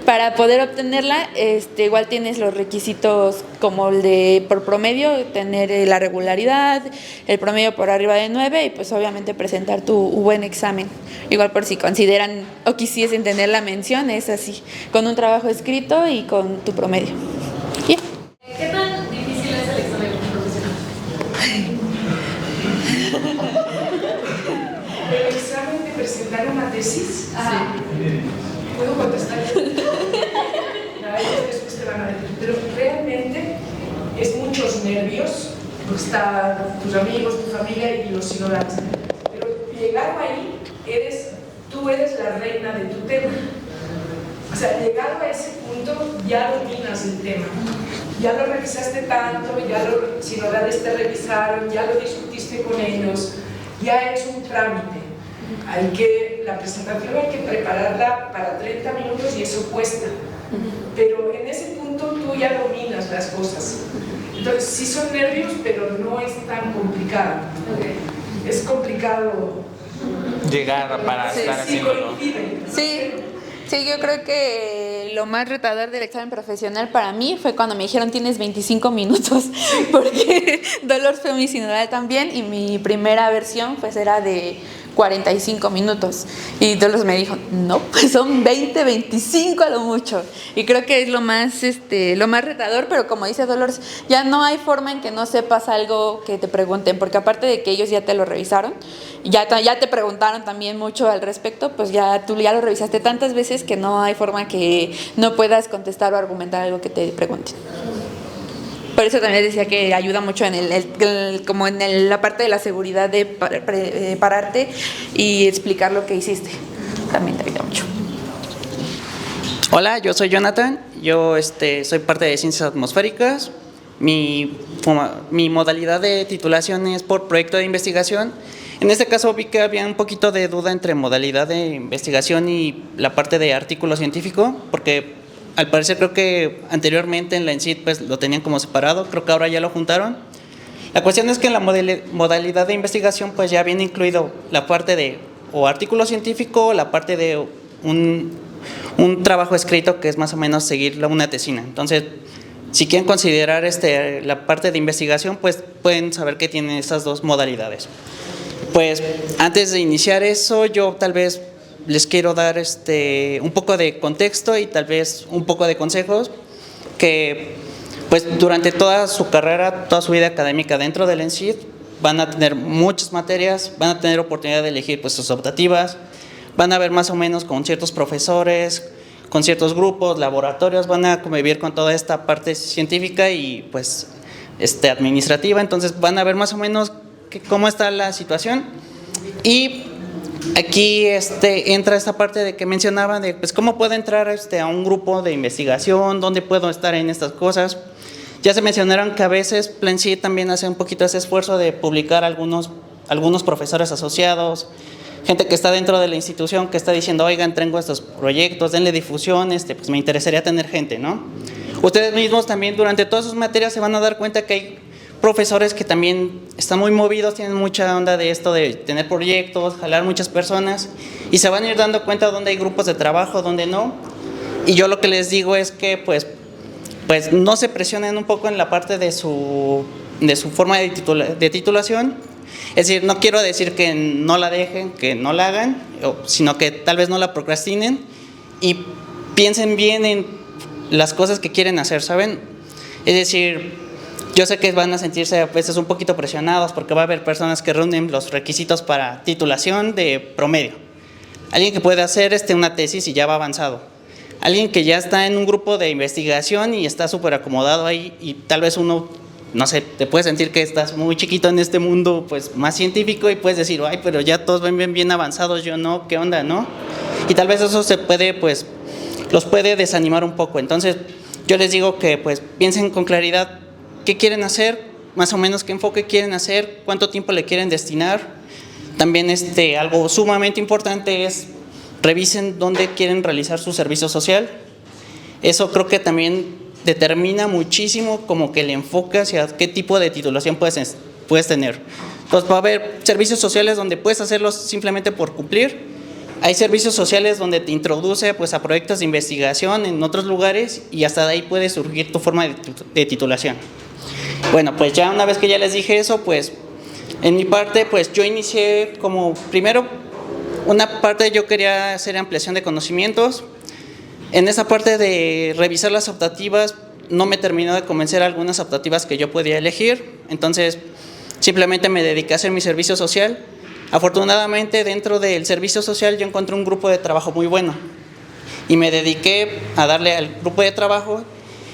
para poder obtenerla igual tienes los requisitos como el de por promedio, tener la regularidad, el promedio por arriba de 9 y pues obviamente presentar tu buen examen. Igual por si consideran o quisiesen tener la mención, es así, con un trabajo escrito y con tu promedio. Yeah. ¿Qué tan difícil es el examen profesional? El examen de presentar una tesis. ¿Puedo contestar? Después te van a decir. Pero realmente es muchos nervios, porque están tus amigos, tu familia y los ignorantes. Pero llegado ahí, tú eres la reina de tu tema. O sea, llegado a ese punto ya dominas el tema. ya lo revisaste tanto, sinodales te revisaron, ya lo discutiste con ellos, ya es un trámite. La presentación hay que prepararla para 30 minutos y eso cuesta. Pero en ese punto tú ya dominas las cosas. Entonces sí son nervios, pero no es tan complicado. Es complicado llegar para estar haciéndolo. Sí, yo creo que lo más retador del examen profesional para mí fue cuando me dijeron tienes 25 minutos, porque Dolores fue mi sinodal también y mi primera versión pues era de 45 minutos y Dolores me dijo, no, pues son 20, 25 a lo mucho, y creo que es lo más retador, pero como dice Dolores, ya no hay forma en que no sepas algo que te pregunten, porque aparte de que ellos ya te lo revisaron, ya te preguntaron también mucho al respecto, pues tú ya lo revisaste tantas veces que no hay forma que no puedas contestar o argumentar algo que te pregunten. Por eso también decía que ayuda mucho en la parte de la seguridad de pararte y explicar lo que hiciste. También te ayuda mucho. Hola, yo soy Jonathan. Yo soy parte de Ciencias Atmosféricas. Mi modalidad de titulación es por proyecto de investigación. En este caso vi que había un poquito de duda entre modalidad de investigación y la parte de artículo científico, porque al parecer creo que anteriormente en la ENCIT pues lo tenían como separado, creo que ahora ya lo juntaron. La cuestión es que en la modalidad de investigación pues ya viene incluido la parte de o artículo científico, la parte de un trabajo escrito que es más o menos seguir una tesina. Entonces, si quieren considerar la parte de investigación, pues pueden saber que tienen esas dos modalidades. Pues antes de iniciar eso, yo tal vez les quiero dar un poco de contexto y tal vez un poco de consejos que pues durante toda su carrera, toda su vida académica dentro del ENCIT van a tener muchas materias, van a tener oportunidad de elegir pues sus optativas, van a ver más o menos con ciertos profesores, con ciertos grupos, laboratorios, van a convivir con toda esta parte científica y pues administrativa, entonces van a ver más o menos cómo está la situación. Y aquí entra esta parte de que mencionaba de pues cómo puedo entrar a un grupo de investigación, dónde puedo estar en estas cosas. Ya se mencionaron que a veces PlanC también hace un poquito ese esfuerzo de publicar algunos profesores asociados, gente que está dentro de la institución que está diciendo, oigan, tengo estos proyectos, denle difusión, pues me interesaría tener gente, ¿no? Ustedes mismos también durante todas sus materias se van a dar cuenta que hay profesores que también están muy movidos, tienen mucha onda de esto de tener proyectos, jalar muchas personas y se van a ir dando cuenta dónde hay grupos de trabajo, dónde no. Y yo lo que les digo es que pues no se presionen un poco en la parte de su forma de titulación. Es decir, no quiero decir que no la dejen, que no la hagan, sino que tal vez no la procrastinen y piensen bien en las cosas que quieren hacer, ¿saben? Es decir, yo sé que van a sentirse a veces un poquito presionados porque va a haber personas que reúnen los requisitos para titulación de promedio. Alguien que puede hacer una tesis y ya va avanzado. Alguien que ya está en un grupo de investigación y está súper acomodado ahí y tal vez uno, no sé, te puedes sentir que estás muy chiquito en este mundo pues más científico y puedes decir, ay, pero ya todos ven bien avanzados, yo no, ¿qué onda, no? Y tal vez eso los puede desanimar un poco. Entonces, yo les digo que pues piensen con claridad qué quieren hacer, más o menos qué enfoque quieren hacer, cuánto tiempo le quieren destinar. También algo sumamente importante es revisen dónde quieren realizar su servicio social. Eso creo que también determina muchísimo como que el enfoque hacia qué tipo de titulación puedes tener. Entonces va a haber servicios sociales donde puedes hacerlos simplemente por cumplir. Hay servicios sociales donde te introduce pues a proyectos de investigación en otros lugares y hasta de ahí puede surgir tu forma de titulación. Bueno, pues ya una vez que ya les dije eso, pues en mi parte pues yo inicié como primero una parte yo quería hacer ampliación de conocimientos. En esa parte de revisar las optativas no me terminó de convencer algunas optativas que yo podía elegir, entonces simplemente me dediqué a hacer mi servicio social. Afortunadamente dentro del servicio social yo encontré un grupo de trabajo muy bueno y me dediqué a darle al grupo de trabajo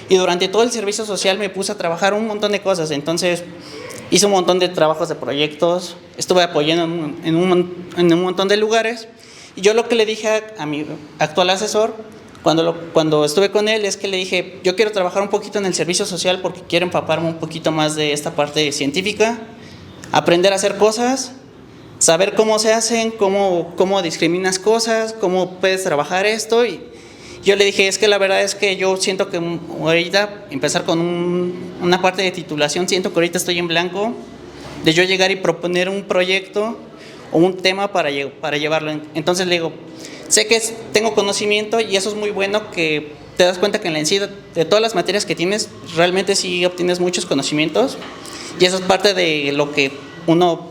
y durante todo el servicio social me puse a trabajar un montón de cosas. Entonces hice un montón de trabajos de proyectos, estuve apoyando en un montón de lugares y yo lo que le dije a mi actual asesor cuando estuve con él es que le dije, yo quiero trabajar un poquito en el servicio social porque quiero empaparme un poquito más de esta parte científica, aprender a hacer cosas, saber cómo se hacen, cómo discriminas cosas, cómo puedes trabajar esto. Y yo le dije, es que la verdad es que yo siento que ahorita empezar con una parte de titulación, siento que ahorita estoy en blanco de yo llegar y proponer un proyecto o un tema para llevarlo. Entonces le digo, sé que tengo conocimiento y eso es muy bueno, que te das cuenta que en la ENCID, de todas las materias que tienes, realmente sí obtienes muchos conocimientos y eso es parte de lo que uno,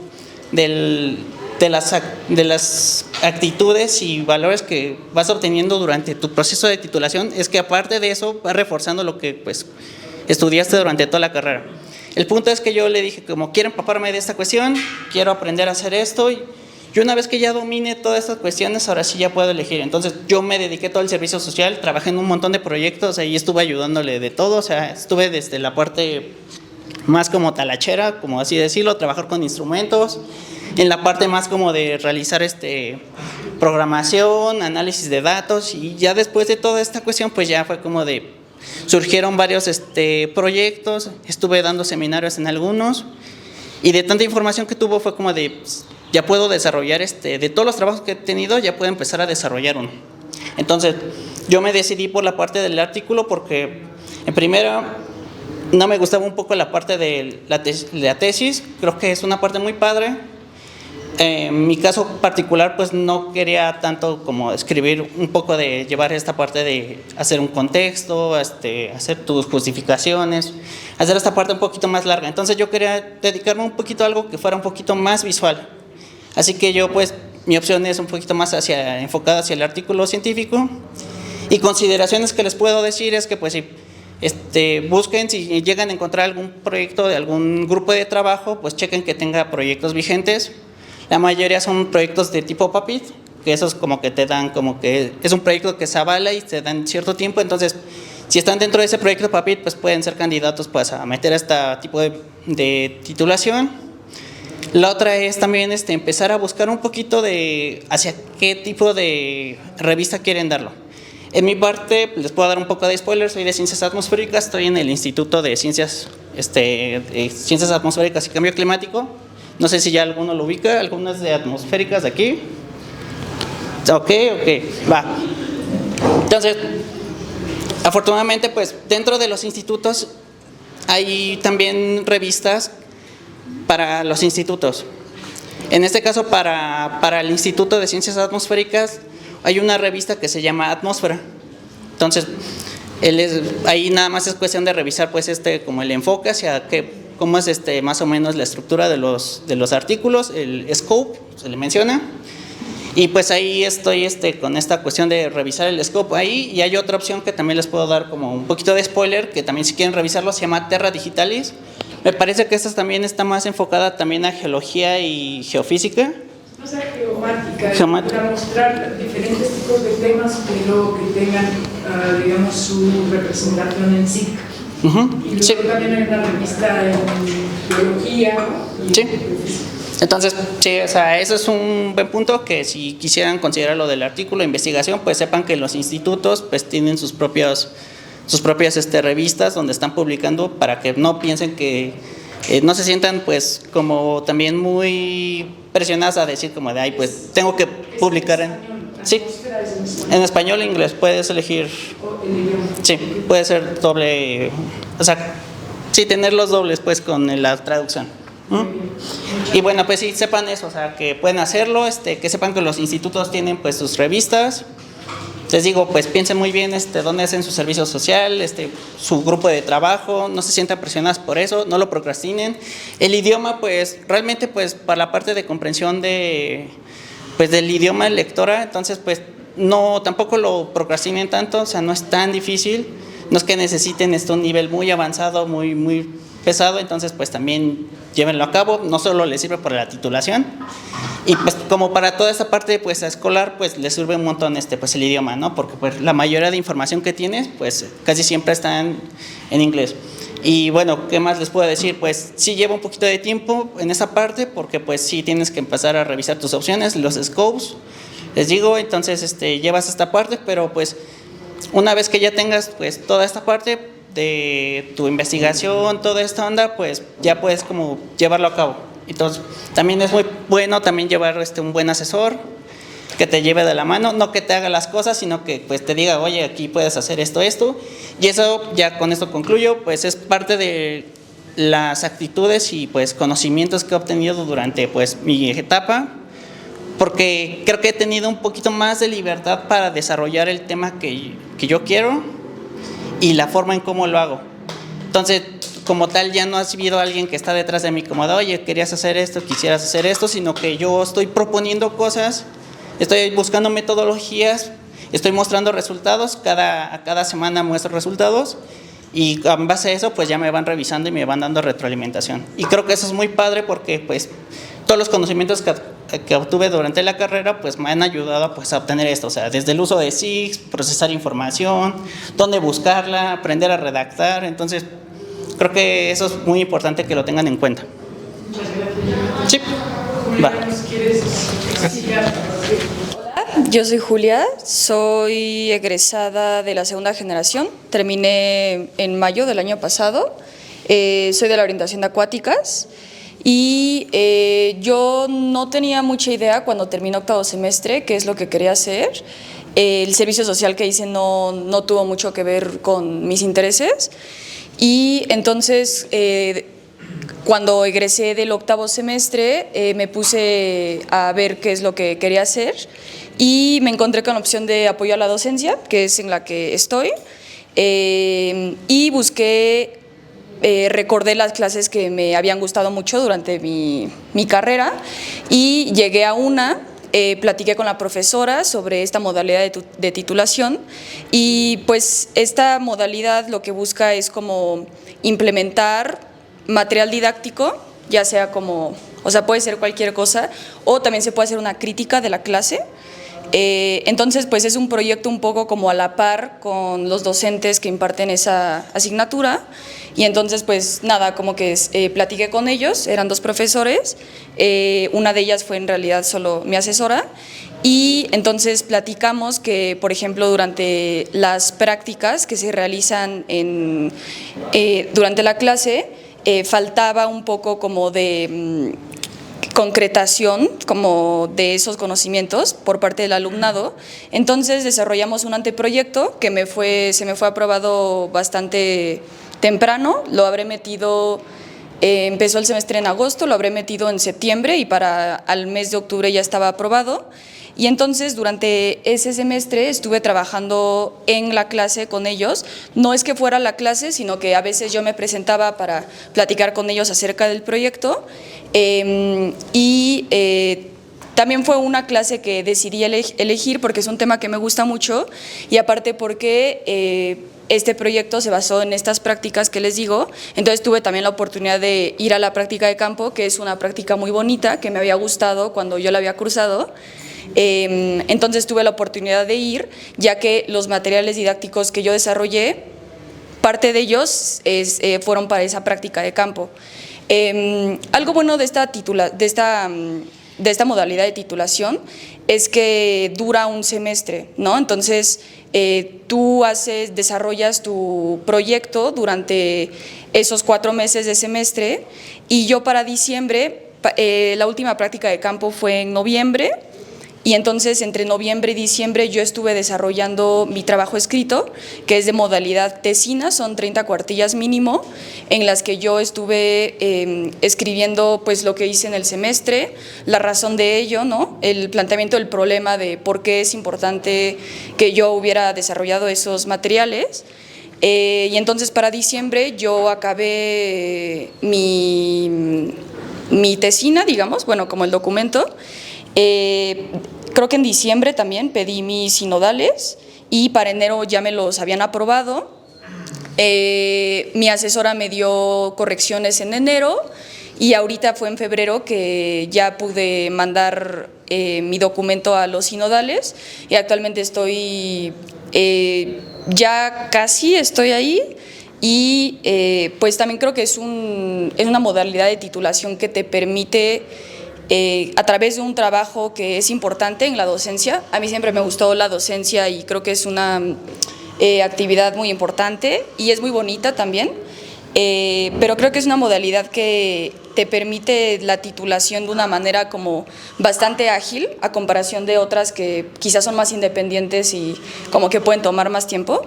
de las actitudes y valores que vas obteniendo durante tu proceso de titulación, es que aparte de eso vas reforzando lo que pues estudiaste durante toda la carrera. El punto es que yo le dije, como quiero empaparme de esta cuestión, quiero aprender a hacer esto y una vez que ya domine todas estas cuestiones, ahora sí ya puedo elegir. Entonces yo me dediqué todo el servicio social, trabajé en un montón de proyectos, ahí estuve ayudándole de todo, o sea, estuve desde la parte más como talachera, como así decirlo, trabajar con instrumentos, en la parte más como de realizar programación, análisis de datos, y ya después de toda esta cuestión pues ya fue como de, surgieron varios proyectos, estuve dando seminarios en algunos, y de tanta información que tuvo fue como de, ya puedo desarrollar, de todos los trabajos que he tenido, ya puedo empezar a desarrollar uno. Entonces yo me decidí por la parte del artículo porque en primera no me gustaba un poco la parte de la tesis, creo que es una parte muy padre. En mi caso particular pues no quería tanto como escribir un poco de llevar esta parte de hacer un contexto, hacer tus justificaciones, hacer esta parte un poquito más larga. Entonces yo quería dedicarme un poquito a algo que fuera un poquito más visual. Así que yo pues mi opción es un poquito más enfocada hacia el artículo científico, y consideraciones que les puedo decir es que pues si busquen, si llegan a encontrar algún proyecto de algún grupo de trabajo, pues chequen que tenga proyectos vigentes. La mayoría son proyectos de tipo PAPIT, que esos como que te dan, como que es un proyecto que se avala y te dan cierto tiempo. Entonces, si están dentro de ese proyecto PAPIT, pues pueden ser candidatos pues a meter este tipo de titulación. La otra es también empezar a buscar un poquito de hacia qué tipo de revista quieren darlo. En mi parte, les puedo dar un poco de spoiler, soy de Ciencias Atmosféricas, estoy en el Instituto de Ciencias Atmosféricas y Cambio Climático. No sé si ya alguno lo ubica, algunas de atmosféricas de aquí. Ok, va. Entonces, afortunadamente, pues dentro de los institutos hay también revistas para los institutos. En este caso, para el Instituto de Ciencias Atmosféricas, hay una revista que se llama Atmósfera. Entonces, ahí nada más es cuestión de revisar pues como el enfoque hacia cómo es más o menos la estructura de los artículos, el scope, se le menciona. Y pues ahí estoy con esta cuestión de revisar el scope ahí, y hay otra opción que también les puedo dar como un poquito de spoiler, que también si quieren revisarlo se llama Terra Digitalis. Me parece que esta también está más enfocada también a geología y geofísica. O sea, para mostrar diferentes tipos de temas, pero que tengan, digamos, su representación en SIC. Y luego también hay una revista en geología. Sí. Entonces, sí, o sea, eso es un buen punto, que si quisieran considerar lo del artículo de investigación, pues sepan que los institutos pues tienen sus propias revistas donde están publicando, para que no piensen que no se sientan pues como también muy presionadas a decir como de, ay, pues tengo que publicar en español e inglés, puedes elegir, sí, puede ser doble, o sea, sí, tener los dobles pues con la traducción. Y bueno, pues sí, sepan eso, o sea, que pueden hacerlo, que sepan que los institutos tienen pues sus revistas. Les digo, pues piensen muy bien dónde hacen su servicio social, su grupo de trabajo, no se sientan presionadas por eso, no lo procrastinen. El idioma, pues realmente pues para la parte de comprensión del idioma lectora, entonces pues no, tampoco lo procrastinen tanto, o sea, no es tan difícil, no es que necesiten un nivel muy avanzado, muy pesado, entonces pues también llévenlo a cabo, no solo les sirve para la titulación. Y pues como para toda esta parte pues escolar, pues les sirve un montón pues el idioma, ¿no? Porque pues la mayoría de información que tienes pues casi siempre está en inglés. Y bueno, ¿qué más les puedo decir? Pues sí lleva un poquito de tiempo en esa parte, porque pues sí tienes que empezar a revisar tus opciones, los scopes, les digo, entonces llevas esta parte, pero pues una vez que ya tengas pues toda esta parte de tu investigación, toda esta onda, pues ya puedes como llevarlo a cabo. Entonces también es muy bueno también llevar un buen asesor que te lleve de la mano, no que te haga las cosas, sino que pues te diga, oye, aquí puedes hacer esto, y eso, ya con esto concluyo, pues es parte de las actitudes y pues conocimientos que he obtenido durante pues mi etapa, porque creo que he tenido un poquito más de libertad para desarrollar el tema que yo quiero y la forma en cómo lo hago. Entonces, como tal, ya no ha habido alguien que está detrás de mí como de, oye, querías hacer esto, quisieras hacer esto, sino que yo estoy proponiendo cosas, estoy buscando metodologías, estoy mostrando resultados, cada semana muestro resultados y en base a eso pues ya me van revisando y me van dando retroalimentación. Y creo que eso es muy padre porque pues todos los conocimientos que obtuve durante la carrera pues me han ayudado pues a obtener esto, o sea, desde el uso de SIGs, procesar información, dónde buscarla, aprender a redactar. Entonces creo que eso es muy importante que lo tengan en cuenta. Sí, va. Yo soy Julia, soy egresada de la segunda generación, terminé en mayo del año pasado, soy de la orientación de acuáticas y yo no tenía mucha idea cuando terminé octavo semestre qué es lo que quería hacer. El servicio social que hice no tuvo mucho que ver con mis intereses y entonces cuando egresé del octavo semestre me puse a ver qué es lo que quería hacer y me encontré con la opción de apoyo a la docencia, que es en la que estoy, y busqué, recordé las clases que me habían gustado mucho durante mi carrera y llegué a una, platiqué con la profesora sobre esta modalidad de titulación y pues esta modalidad lo que busca es como implementar material didáctico, ya sea como, o sea, puede ser cualquier cosa, o también se puede hacer una crítica de la clase. Entonces, pues es un proyecto un poco como a la par con los docentes que imparten esa asignatura y entonces, pues nada, como que platiqué con ellos, eran 2 profesores, una de ellas fue en realidad solo mi asesora y entonces platicamos que, por ejemplo, durante las prácticas que se realizan durante la clase, faltaba un poco como de concretación como de esos conocimientos por parte del alumnado. Entonces desarrollamos un anteproyecto que se me fue aprobado bastante temprano, lo habré metido, empezó el semestre en agosto, lo habré metido en septiembre y para al mes de octubre ya estaba aprobado. Y entonces durante ese semestre estuve trabajando en la clase con ellos, no es que fuera la clase, sino que a veces yo me presentaba para platicar con ellos acerca del proyecto también fue una clase que decidí elegir porque es un tema que me gusta mucho y aparte porque este proyecto se basó en estas prácticas que les digo, entonces tuve también la oportunidad de ir a la práctica de campo, que es una práctica muy bonita, que me había gustado cuando yo la había cursado. Entonces tuve la oportunidad de ir, ya que los materiales didácticos que yo desarrollé, parte de ellos fueron para esa práctica de campo. Algo bueno de esta modalidad de titulación es que dura un semestre, ¿no? Entonces tú desarrollas tu proyecto durante esos 4 meses de semestre y yo para diciembre, la última práctica de campo fue en noviembre. Y entonces entre noviembre y diciembre yo estuve desarrollando mi trabajo escrito, que es de modalidad tesina, son 30 cuartillas mínimo, en las que yo estuve escribiendo pues lo que hice en el semestre, la razón de ello, ¿no? El planteamiento del problema de por qué es importante que yo hubiera desarrollado esos materiales. Y entonces para diciembre yo acabé mi tesina, digamos, bueno, como el documento. Creo que en diciembre también pedí mis sinodales y para enero ya me los habían aprobado. Mi asesora me dio correcciones en enero y ahorita fue en febrero que ya pude mandar mi documento a los sinodales y actualmente estoy, ya casi estoy ahí. Y pues también creo que es una modalidad de titulación que te permite a través de un trabajo que es importante en la docencia. A mí siempre me gustó la docencia y creo que es una actividad muy importante y es muy bonita también. Pero creo que es una modalidad que te permite la titulación de una manera como bastante ágil a comparación de otras que quizás son más independientes y como que pueden tomar más tiempo.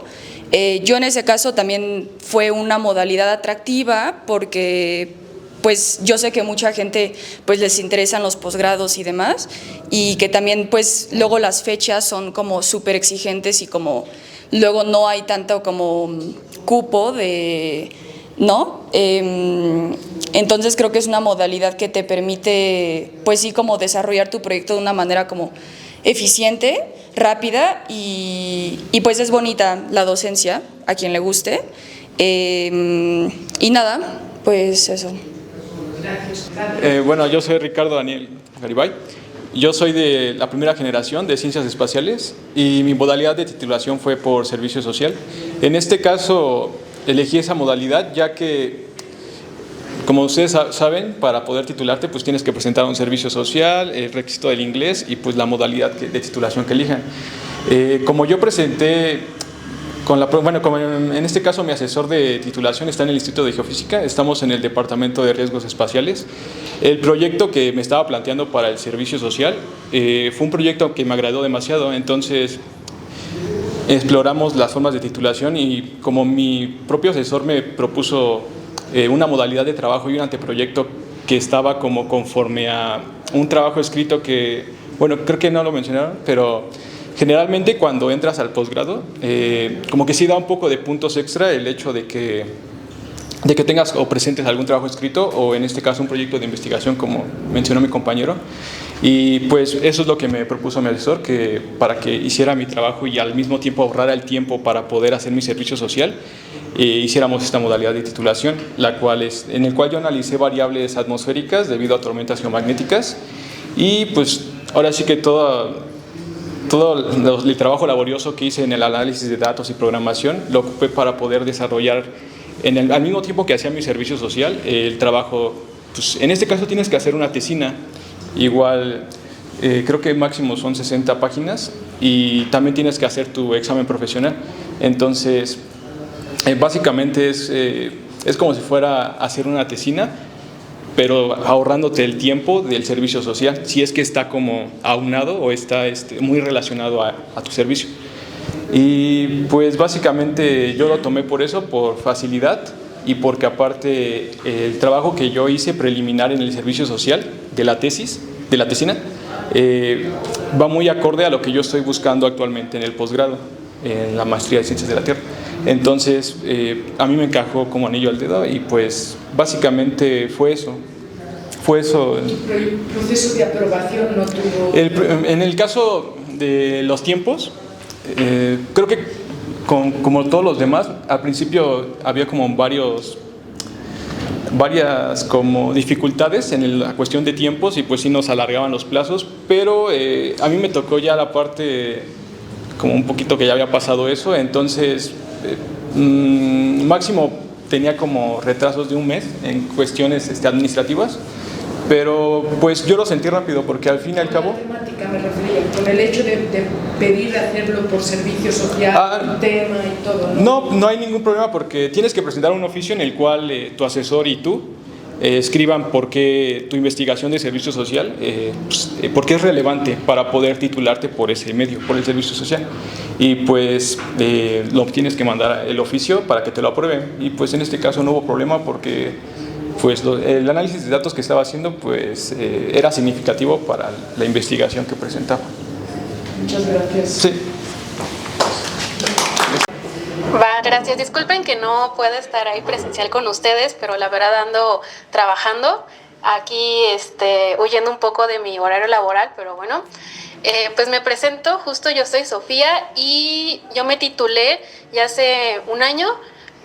Yo en ese caso también fue una modalidad atractiva porque pues yo sé que mucha gente pues les interesan los posgrados y demás y que también pues luego las fechas son como súper exigentes y como luego no hay tanto como cupo de... ¿no? Entonces creo que es una modalidad que te permite, pues sí, como desarrollar tu proyecto de una manera como eficiente, rápida y pues es bonita la docencia, a quien le guste. Y nada, pues eso. Bueno, yo soy Ricardo Daniel Garibay. Yo soy de la primera generación de Ciencias Espaciales y mi modalidad de titulación fue por servicio social. En este caso elegí esa modalidad ya que, como ustedes saben, para poder titularte pues tienes que presentar un servicio social, el requisito del inglés y pues la modalidad de titulación que elijan. Como yo presenté, como en este caso mi asesor de titulación está en el Instituto de Geofísica, estamos en el Departamento de Riesgos Espaciales. El proyecto que me estaba planteando para el servicio social fue un proyecto que me agradó demasiado, entonces exploramos las formas de titulación y como mi propio asesor me propuso una modalidad de trabajo y un anteproyecto que estaba como conforme a un trabajo escrito que, bueno, creo que no lo mencionaron, pero generalmente cuando entras al posgrado, como que sí da un poco de puntos extra el hecho de que tengas o presentes algún trabajo escrito o en este caso un proyecto de investigación como mencionó mi compañero. Y pues eso es lo que me propuso mi asesor, que para que hiciera mi trabajo y al mismo tiempo ahorrara el tiempo para poder hacer mi servicio social, hiciéramos esta modalidad de titulación, en el cual yo analicé variables atmosféricas debido a tormentas geomagnéticas y pues ahora sí que todo el trabajo laborioso que hice en el análisis de datos y programación lo ocupé para poder desarrollar al mismo tiempo que hacía mi servicio social, el trabajo, pues en este caso tienes que hacer una tesina. Igual, creo que máximo son 60 páginas y también tienes que hacer tu examen profesional. Entonces, básicamente es como si fuera a hacer una tesina, pero ahorrándote el tiempo del servicio social, si es que está como aunado o está muy relacionado a tu servicio. Y pues básicamente yo lo tomé por eso, por facilidad y porque aparte el trabajo que yo hice preliminar en el servicio social de la tesina, va muy acorde a lo que yo estoy buscando actualmente en el posgrado, en la maestría de Ciencias de la Tierra. Entonces, a mí me encajó como anillo al dedo y pues básicamente fue eso. ¿El proceso de aprobación no tuvo...? En el caso de los tiempos, creo que como todos los demás, al principio había como varias como dificultades en la cuestión de tiempos y pues sí nos alargaban los plazos, pero a mí me tocó ya la parte como un poquito que ya había pasado eso, entonces máximo tenía como retrasos de un mes en cuestiones administrativas, pero pues yo lo sentí rápido porque al fin y al cabo... Con la temática me refería, con el hecho de pedir hacerlo por servicio social, un tema y todo, ¿no? No hay ningún problema porque tienes que presentar un oficio en el cual tu asesor y tú escriban por qué tu investigación de servicio social, por qué es relevante para poder titularte por ese medio, por el servicio social. Y pues lo tienes que mandar el oficio para que te lo aprueben. Y pues en este caso no hubo problema porque pues el análisis de datos que estaba haciendo pues era significativo para la investigación que presentaba. Muchas gracias. Sí. Gracias. Disculpen que no pueda estar ahí presencial con ustedes, pero la verdad ando trabajando aquí, huyendo un poco de mi horario laboral, pero bueno. Pues me presento, justo yo soy Sofía y yo me titulé ya hace un año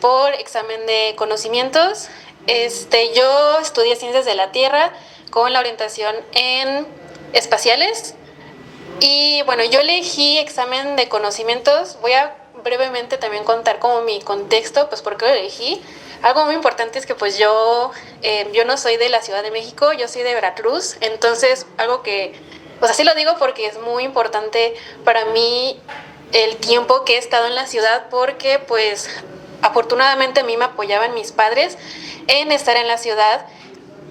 por examen de conocimientos. Yo estudié Ciencias de la Tierra con la orientación en espaciales y bueno, yo elegí examen de conocimientos. Voy a brevemente también contar como mi contexto, pues por qué lo elegí. Algo muy importante es que pues yo no soy de la Ciudad de México, yo soy de Veracruz, entonces algo que, pues así lo digo porque es muy importante para mí el tiempo que he estado en la ciudad porque pues afortunadamente a mí me apoyaban mis padres en estar en la ciudad,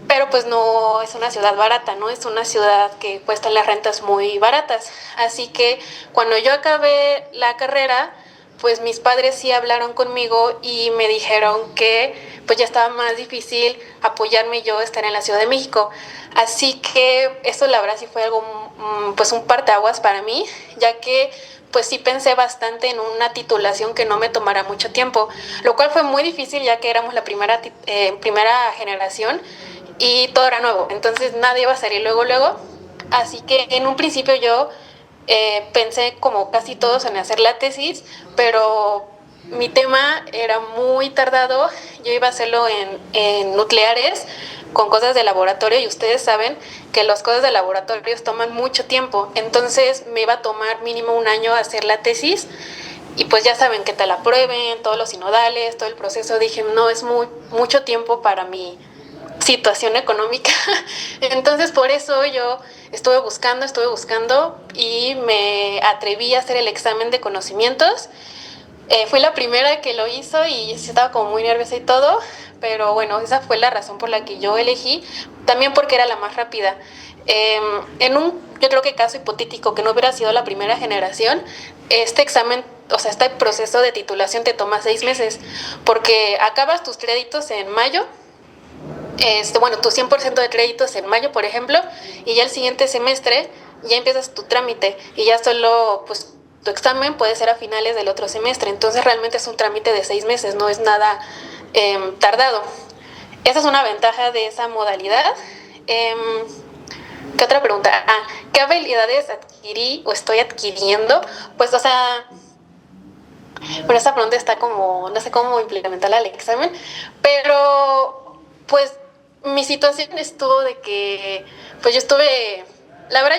pero pues no es una ciudad barata, ¿no? Es una ciudad que cuestan las rentas muy baratas. Así que cuando yo acabé la carrera, pues mis padres sí hablaron conmigo y me dijeron que pues ya estaba más difícil apoyarme yo estar en la Ciudad de México. Así que eso la verdad sí fue algo, pues un parteaguas para mí, ya que pues sí pensé bastante en una titulación que no me tomara mucho tiempo, lo cual fue muy difícil ya que éramos la primera generación y todo era nuevo, entonces nadie iba a salir luego. Así que en un principio yo pensé como casi todos en hacer la tesis, pero mi tema era muy tardado, yo iba a hacerlo en nucleares con cosas de laboratorio y ustedes saben que las cosas de laboratorio toman mucho tiempo, entonces me iba a tomar mínimo un año hacer la tesis y pues ya saben que te la aprueben, todos los sinodales, todo el proceso, dije no, es mucho tiempo para mi situación económica, entonces por eso yo estuve buscando y me atreví a hacer el examen de conocimientos. Fui la primera que lo hizo y estaba como muy nerviosa y todo, pero bueno, esa fue la razón por la que yo elegí, también porque era la más rápida. Yo creo que caso hipotético que no hubiera sido la primera generación, este examen, o sea, este proceso de titulación te toma 6 meses, porque acabas tus créditos en mayo, tu 100% de créditos en mayo, por ejemplo, y ya el siguiente semestre ya empiezas tu trámite y ya solo, pues, tu examen puede ser a finales del otro semestre, entonces realmente es un trámite de 6 meses, no es nada tardado. Esa es una ventaja de esa modalidad. ¿Qué otra pregunta? ¿Qué habilidades adquirí o estoy adquiriendo? Pues, o sea, bueno, esta pregunta está como, no sé cómo implementarla al examen, pero pues mi situación estuvo de que, pues yo estuve, la verdad,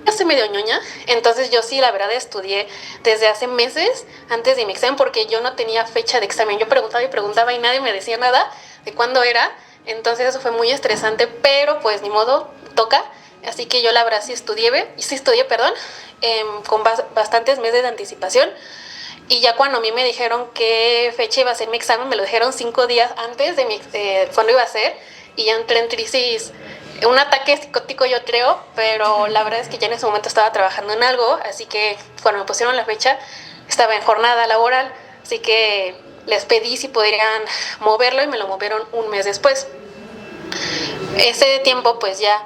yo soy medio ñoña, entonces yo sí, la verdad, estudié desde hace meses antes de mi examen porque yo no tenía fecha de examen. Yo preguntaba y nadie me decía nada de cuándo era, entonces eso fue muy estresante, pero pues ni modo, toca. Así que yo la verdad sí estudié, con bastantes meses de anticipación. Y ya cuando a mí me dijeron qué fecha iba a ser mi examen, me lo dijeron 5 días antes de cuándo iba a ser, y ya entré en crisis, un ataque psicótico yo creo, pero la verdad es que ya en ese momento estaba trabajando en algo, así que cuando me pusieron la fecha estaba en jornada laboral, así que les pedí si podrían moverlo y me lo movieron un mes después. Ese tiempo pues ya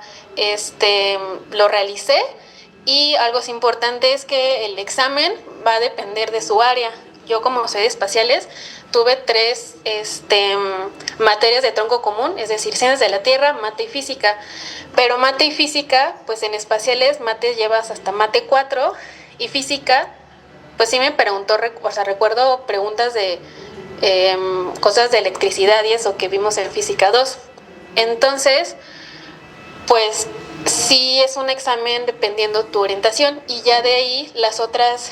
lo realicé. Y algo importante es que el examen va a depender de su área. Yo, como soy de espaciales, tuve 3 materias de tronco común, es decir, ciencias de la Tierra, mate y física. Pero mate y física, pues en espaciales, mate llevas hasta mate 4 y física, pues sí me preguntó, recuerdo preguntas de cosas de electricidad y eso que vimos en física 2. Entonces, pues sí es un examen dependiendo tu orientación y ya de ahí las otras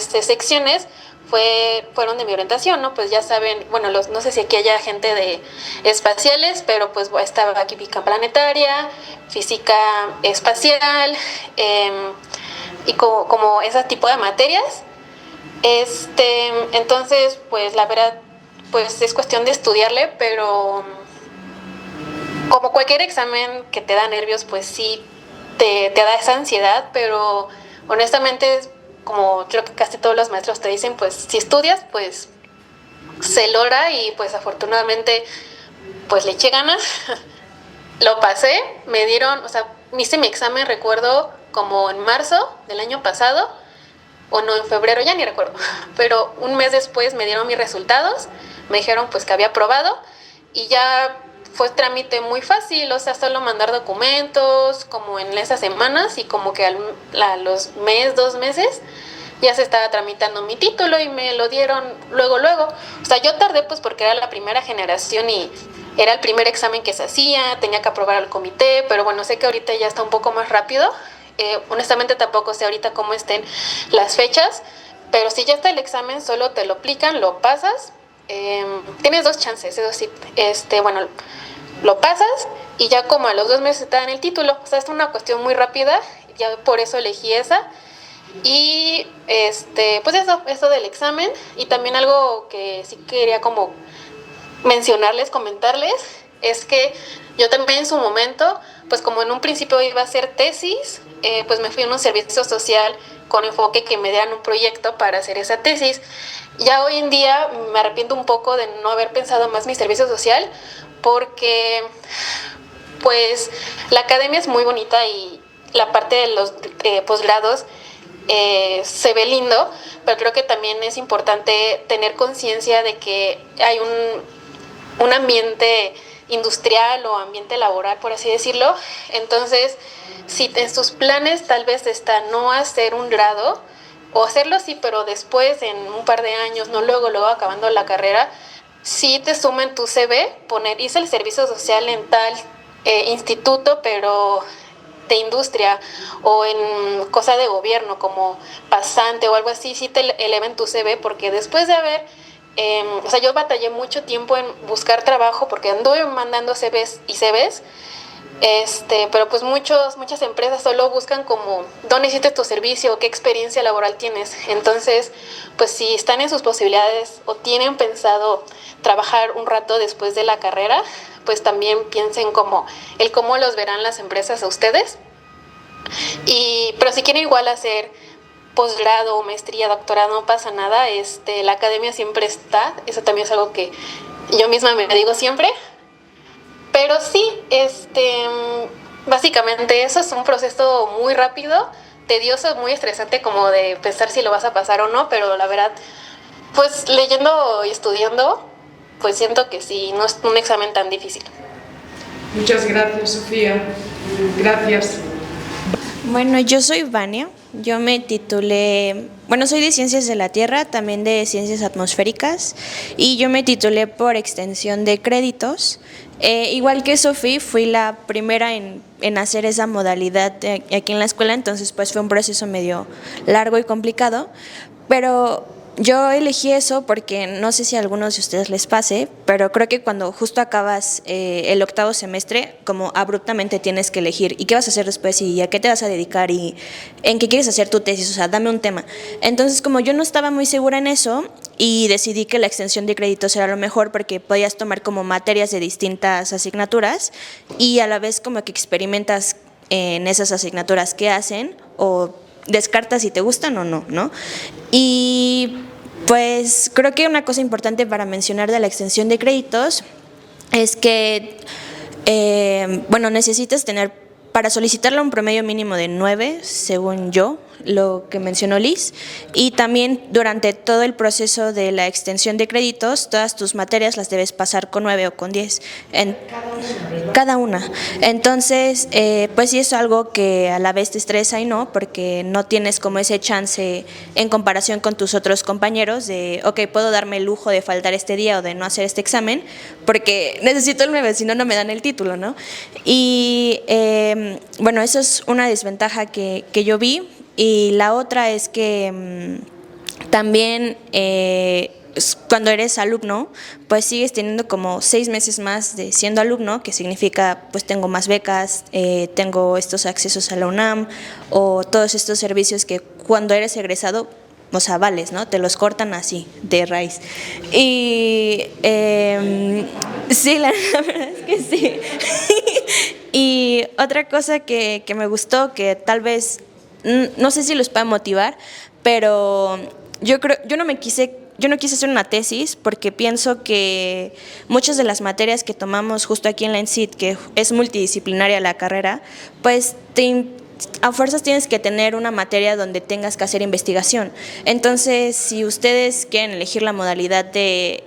secciones fueron de mi orientación, ¿no? Pues ya saben, bueno, no sé si aquí haya gente de espaciales, pero pues estaba aquí física planetaria, física espacial y como ese tipo de materias. Entonces, pues la verdad, pues es cuestión de estudiarle, pero como cualquier examen que te da nervios, pues sí te da esa ansiedad, pero honestamente, como creo que casi todos los maestros te dicen, pues si estudias, pues se logra y pues afortunadamente pues le eché ganas, lo pasé, hice mi examen, recuerdo, como en marzo del año pasado, o no, en febrero, ya ni recuerdo, pero un mes después me dieron mis resultados, me dijeron pues que había aprobado y ya fue trámite muy fácil, o sea, solo mandar documentos como en esas semanas y como que a los 2 meses ya se estaba tramitando mi título y me lo dieron luego. O sea, yo tardé pues porque era la primera generación y era el primer examen que se hacía, tenía que aprobar al comité, pero bueno, sé que ahorita ya está un poco más rápido. Honestamente tampoco sé ahorita cómo estén las fechas, pero si ya está el examen, solo te lo aplican, lo pasas. Tienes 2 chances, eso sí, lo pasas y ya como a los 2 meses te dan el título, o sea, es una cuestión muy rápida, ya por eso elegí esa. Y pues eso del examen. Y también algo que sí quería como mencionarles, comentarles, es que yo también en su momento, pues como en un principio iba a hacer tesis, pues me fui a un servicio social con enfoque que me dieran un proyecto para hacer esa tesis. Ya hoy en día me arrepiento un poco de no haber pensado más mi servicio social, porque pues la academia es muy bonita y la parte de los posgrados se ve lindo, pero creo que también es importante tener conciencia de que hay un ambiente industrial o ambiente laboral, por así decirlo. Entonces, si en sus planes tal vez está no hacer un grado, o hacerlo sí, pero después en un par de años, no luego acabando la carrera, sí te suma en tu CV, hice el servicio social en tal instituto, pero de industria, o en cosa de gobierno como pasante o algo así, sí te eleva en tu CV, porque después de haber yo batallé mucho tiempo en buscar trabajo porque anduve mandando CVs y CVs, pero pues muchas empresas solo buscan como dónde hiciste tu servicio, qué experiencia laboral tienes. Entonces, pues si están en sus posibilidades o tienen pensado trabajar un rato después de la carrera, pues también piensen como cómo los verán las empresas a ustedes. Pero si quieren igual hacer posgrado, maestría, doctorado, no pasa nada, la academia siempre está, eso también es algo que yo misma me digo siempre, pero sí, básicamente eso es un proceso muy rápido, tedioso, muy estresante, como de pensar si lo vas a pasar o no, pero la verdad, pues leyendo y estudiando, pues siento que sí, no es un examen tan difícil. Muchas gracias, Sofía. Gracias. Bueno, yo soy Vania. Yo me titulé, soy de Ciencias de la Tierra, también de Ciencias Atmosféricas, y yo me titulé por extensión de créditos. Igual que Sofía, fui la primera en hacer esa modalidad aquí en la escuela, entonces pues fue un proceso medio largo y complicado, pero yo elegí eso porque no sé si a algunos de ustedes les pase, pero creo que cuando justo acabas el octavo semestre, como abruptamente tienes que elegir y qué vas a hacer después y a qué te vas a dedicar y en qué quieres hacer tu tesis, o sea, dame un tema. Entonces, como yo no estaba muy segura en eso y decidí que la extensión de créditos era lo mejor porque podías tomar como materias de distintas asignaturas y a la vez como que experimentas en esas asignaturas qué hacen o descartas si te gustan o no, ¿no? Y pues creo que una cosa importante para mencionar de la extensión de créditos es que, necesitas tener, para solicitarla, un promedio mínimo de 9, según yo, lo que mencionó Liz, y también durante todo el proceso de la extensión de créditos, todas tus materias las debes pasar con 9 o con 10. Cada una. Entonces, pues sí es algo que a la vez te estresa y no, porque no tienes como ese chance en comparación con tus otros compañeros de, ok, puedo darme el lujo de faltar este día o de no hacer este examen, porque necesito el 9, si no, no me dan el título, ¿no? Y eso es una desventaja que yo vi. Y la otra es que también cuando eres alumno, pues sigues teniendo como 6 meses más de siendo alumno, que significa pues tengo más becas, tengo estos accesos a la UNAM o todos estos servicios que cuando eres egresado, o sea, vales, ¿no? Te los cortan así, de raíz. Y sí, la verdad es que sí. Y otra cosa que me gustó, que tal vez no sé si los pueda motivar, pero yo no quise hacer una tesis porque pienso que muchas de las materias que tomamos justo aquí en la ENSID, que es multidisciplinaria la carrera, pues a fuerzas tienes que tener una materia donde tengas que hacer investigación. Entonces, si ustedes quieren elegir la modalidad de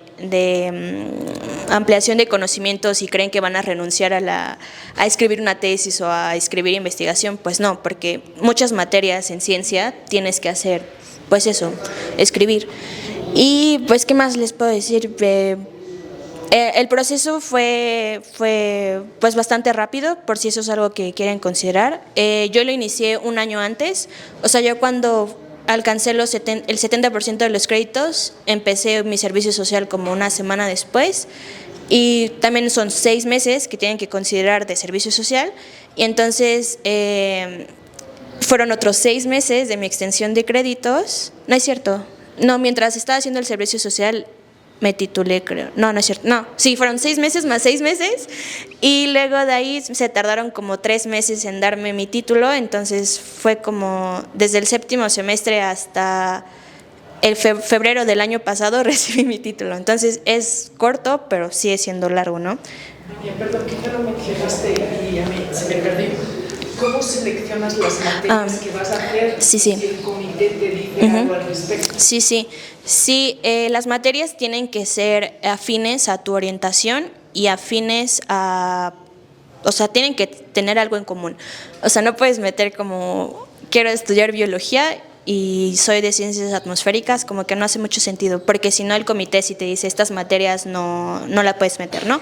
ampliación de conocimientos y creen que van a renunciar a escribir una tesis o a escribir investigación, pues no, porque muchas materias en ciencia tienes que hacer, pues eso, escribir. Y pues, ¿qué más les puedo decir? El proceso fue pues bastante rápido, por si eso es algo que quieren considerar. Yo lo inicié un año antes, o sea, yo cuando alcancé el 70% de los créditos, empecé mi servicio social como una semana después, y también son 6 meses que tienen que considerar de servicio social, y entonces fueron otros 6 meses de mi extensión de créditos. No es cierto. No, mientras estaba haciendo el servicio social me titulé, creo. No, no es cierto. No, sí, fueron 6 meses más 6 meses. Y luego de ahí se tardaron como 3 meses en darme mi título. Entonces fue como desde el 7º semestre hasta el febrero del año pasado recibí mi título. Entonces es corto, pero sigue siendo largo, ¿no? Perdón, que ya lo mencionaste y a mí se me perdió. ¿Cómo seleccionas las materias que vas a hacer? Sí. Si el comité te dice algo al respecto. Sí, las materias tienen que ser afines a tu orientación y afines a... O sea, tienen que tener algo en común. O sea, no puedes meter como, quiero estudiar biología y soy de ciencias atmosféricas, como que no hace mucho sentido, porque si no el comité si te dice estas materias no la puedes meter, ¿no?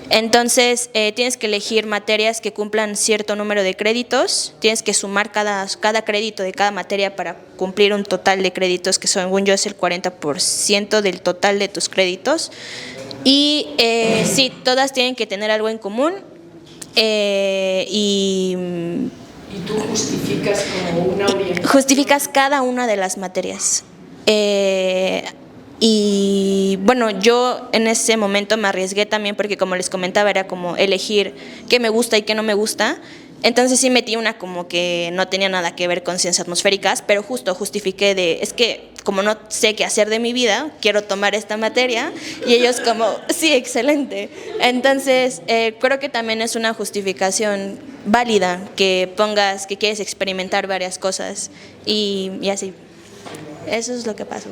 Entonces tienes que elegir materias que cumplan cierto número de créditos, tienes que sumar cada crédito de cada materia para cumplir un total de créditos que según yo es el 40% del total de tus créditos. Y sí, todas tienen que tener algo en común ¿Y tú justificas como una orientación? Justificas cada una de las materias. Y bueno, yo en ese momento me arriesgué también porque como les comentaba era como elegir qué me gusta y qué no me gusta. Entonces sí metí una como que no tenía nada que ver con ciencias atmosféricas, pero justo justifiqué es que como no sé qué hacer de mi vida, quiero tomar esta materia y ellos como, sí, excelente. Entonces creo que también es una justificación válida que pongas que quieres experimentar varias cosas y así. Eso es lo que pasó.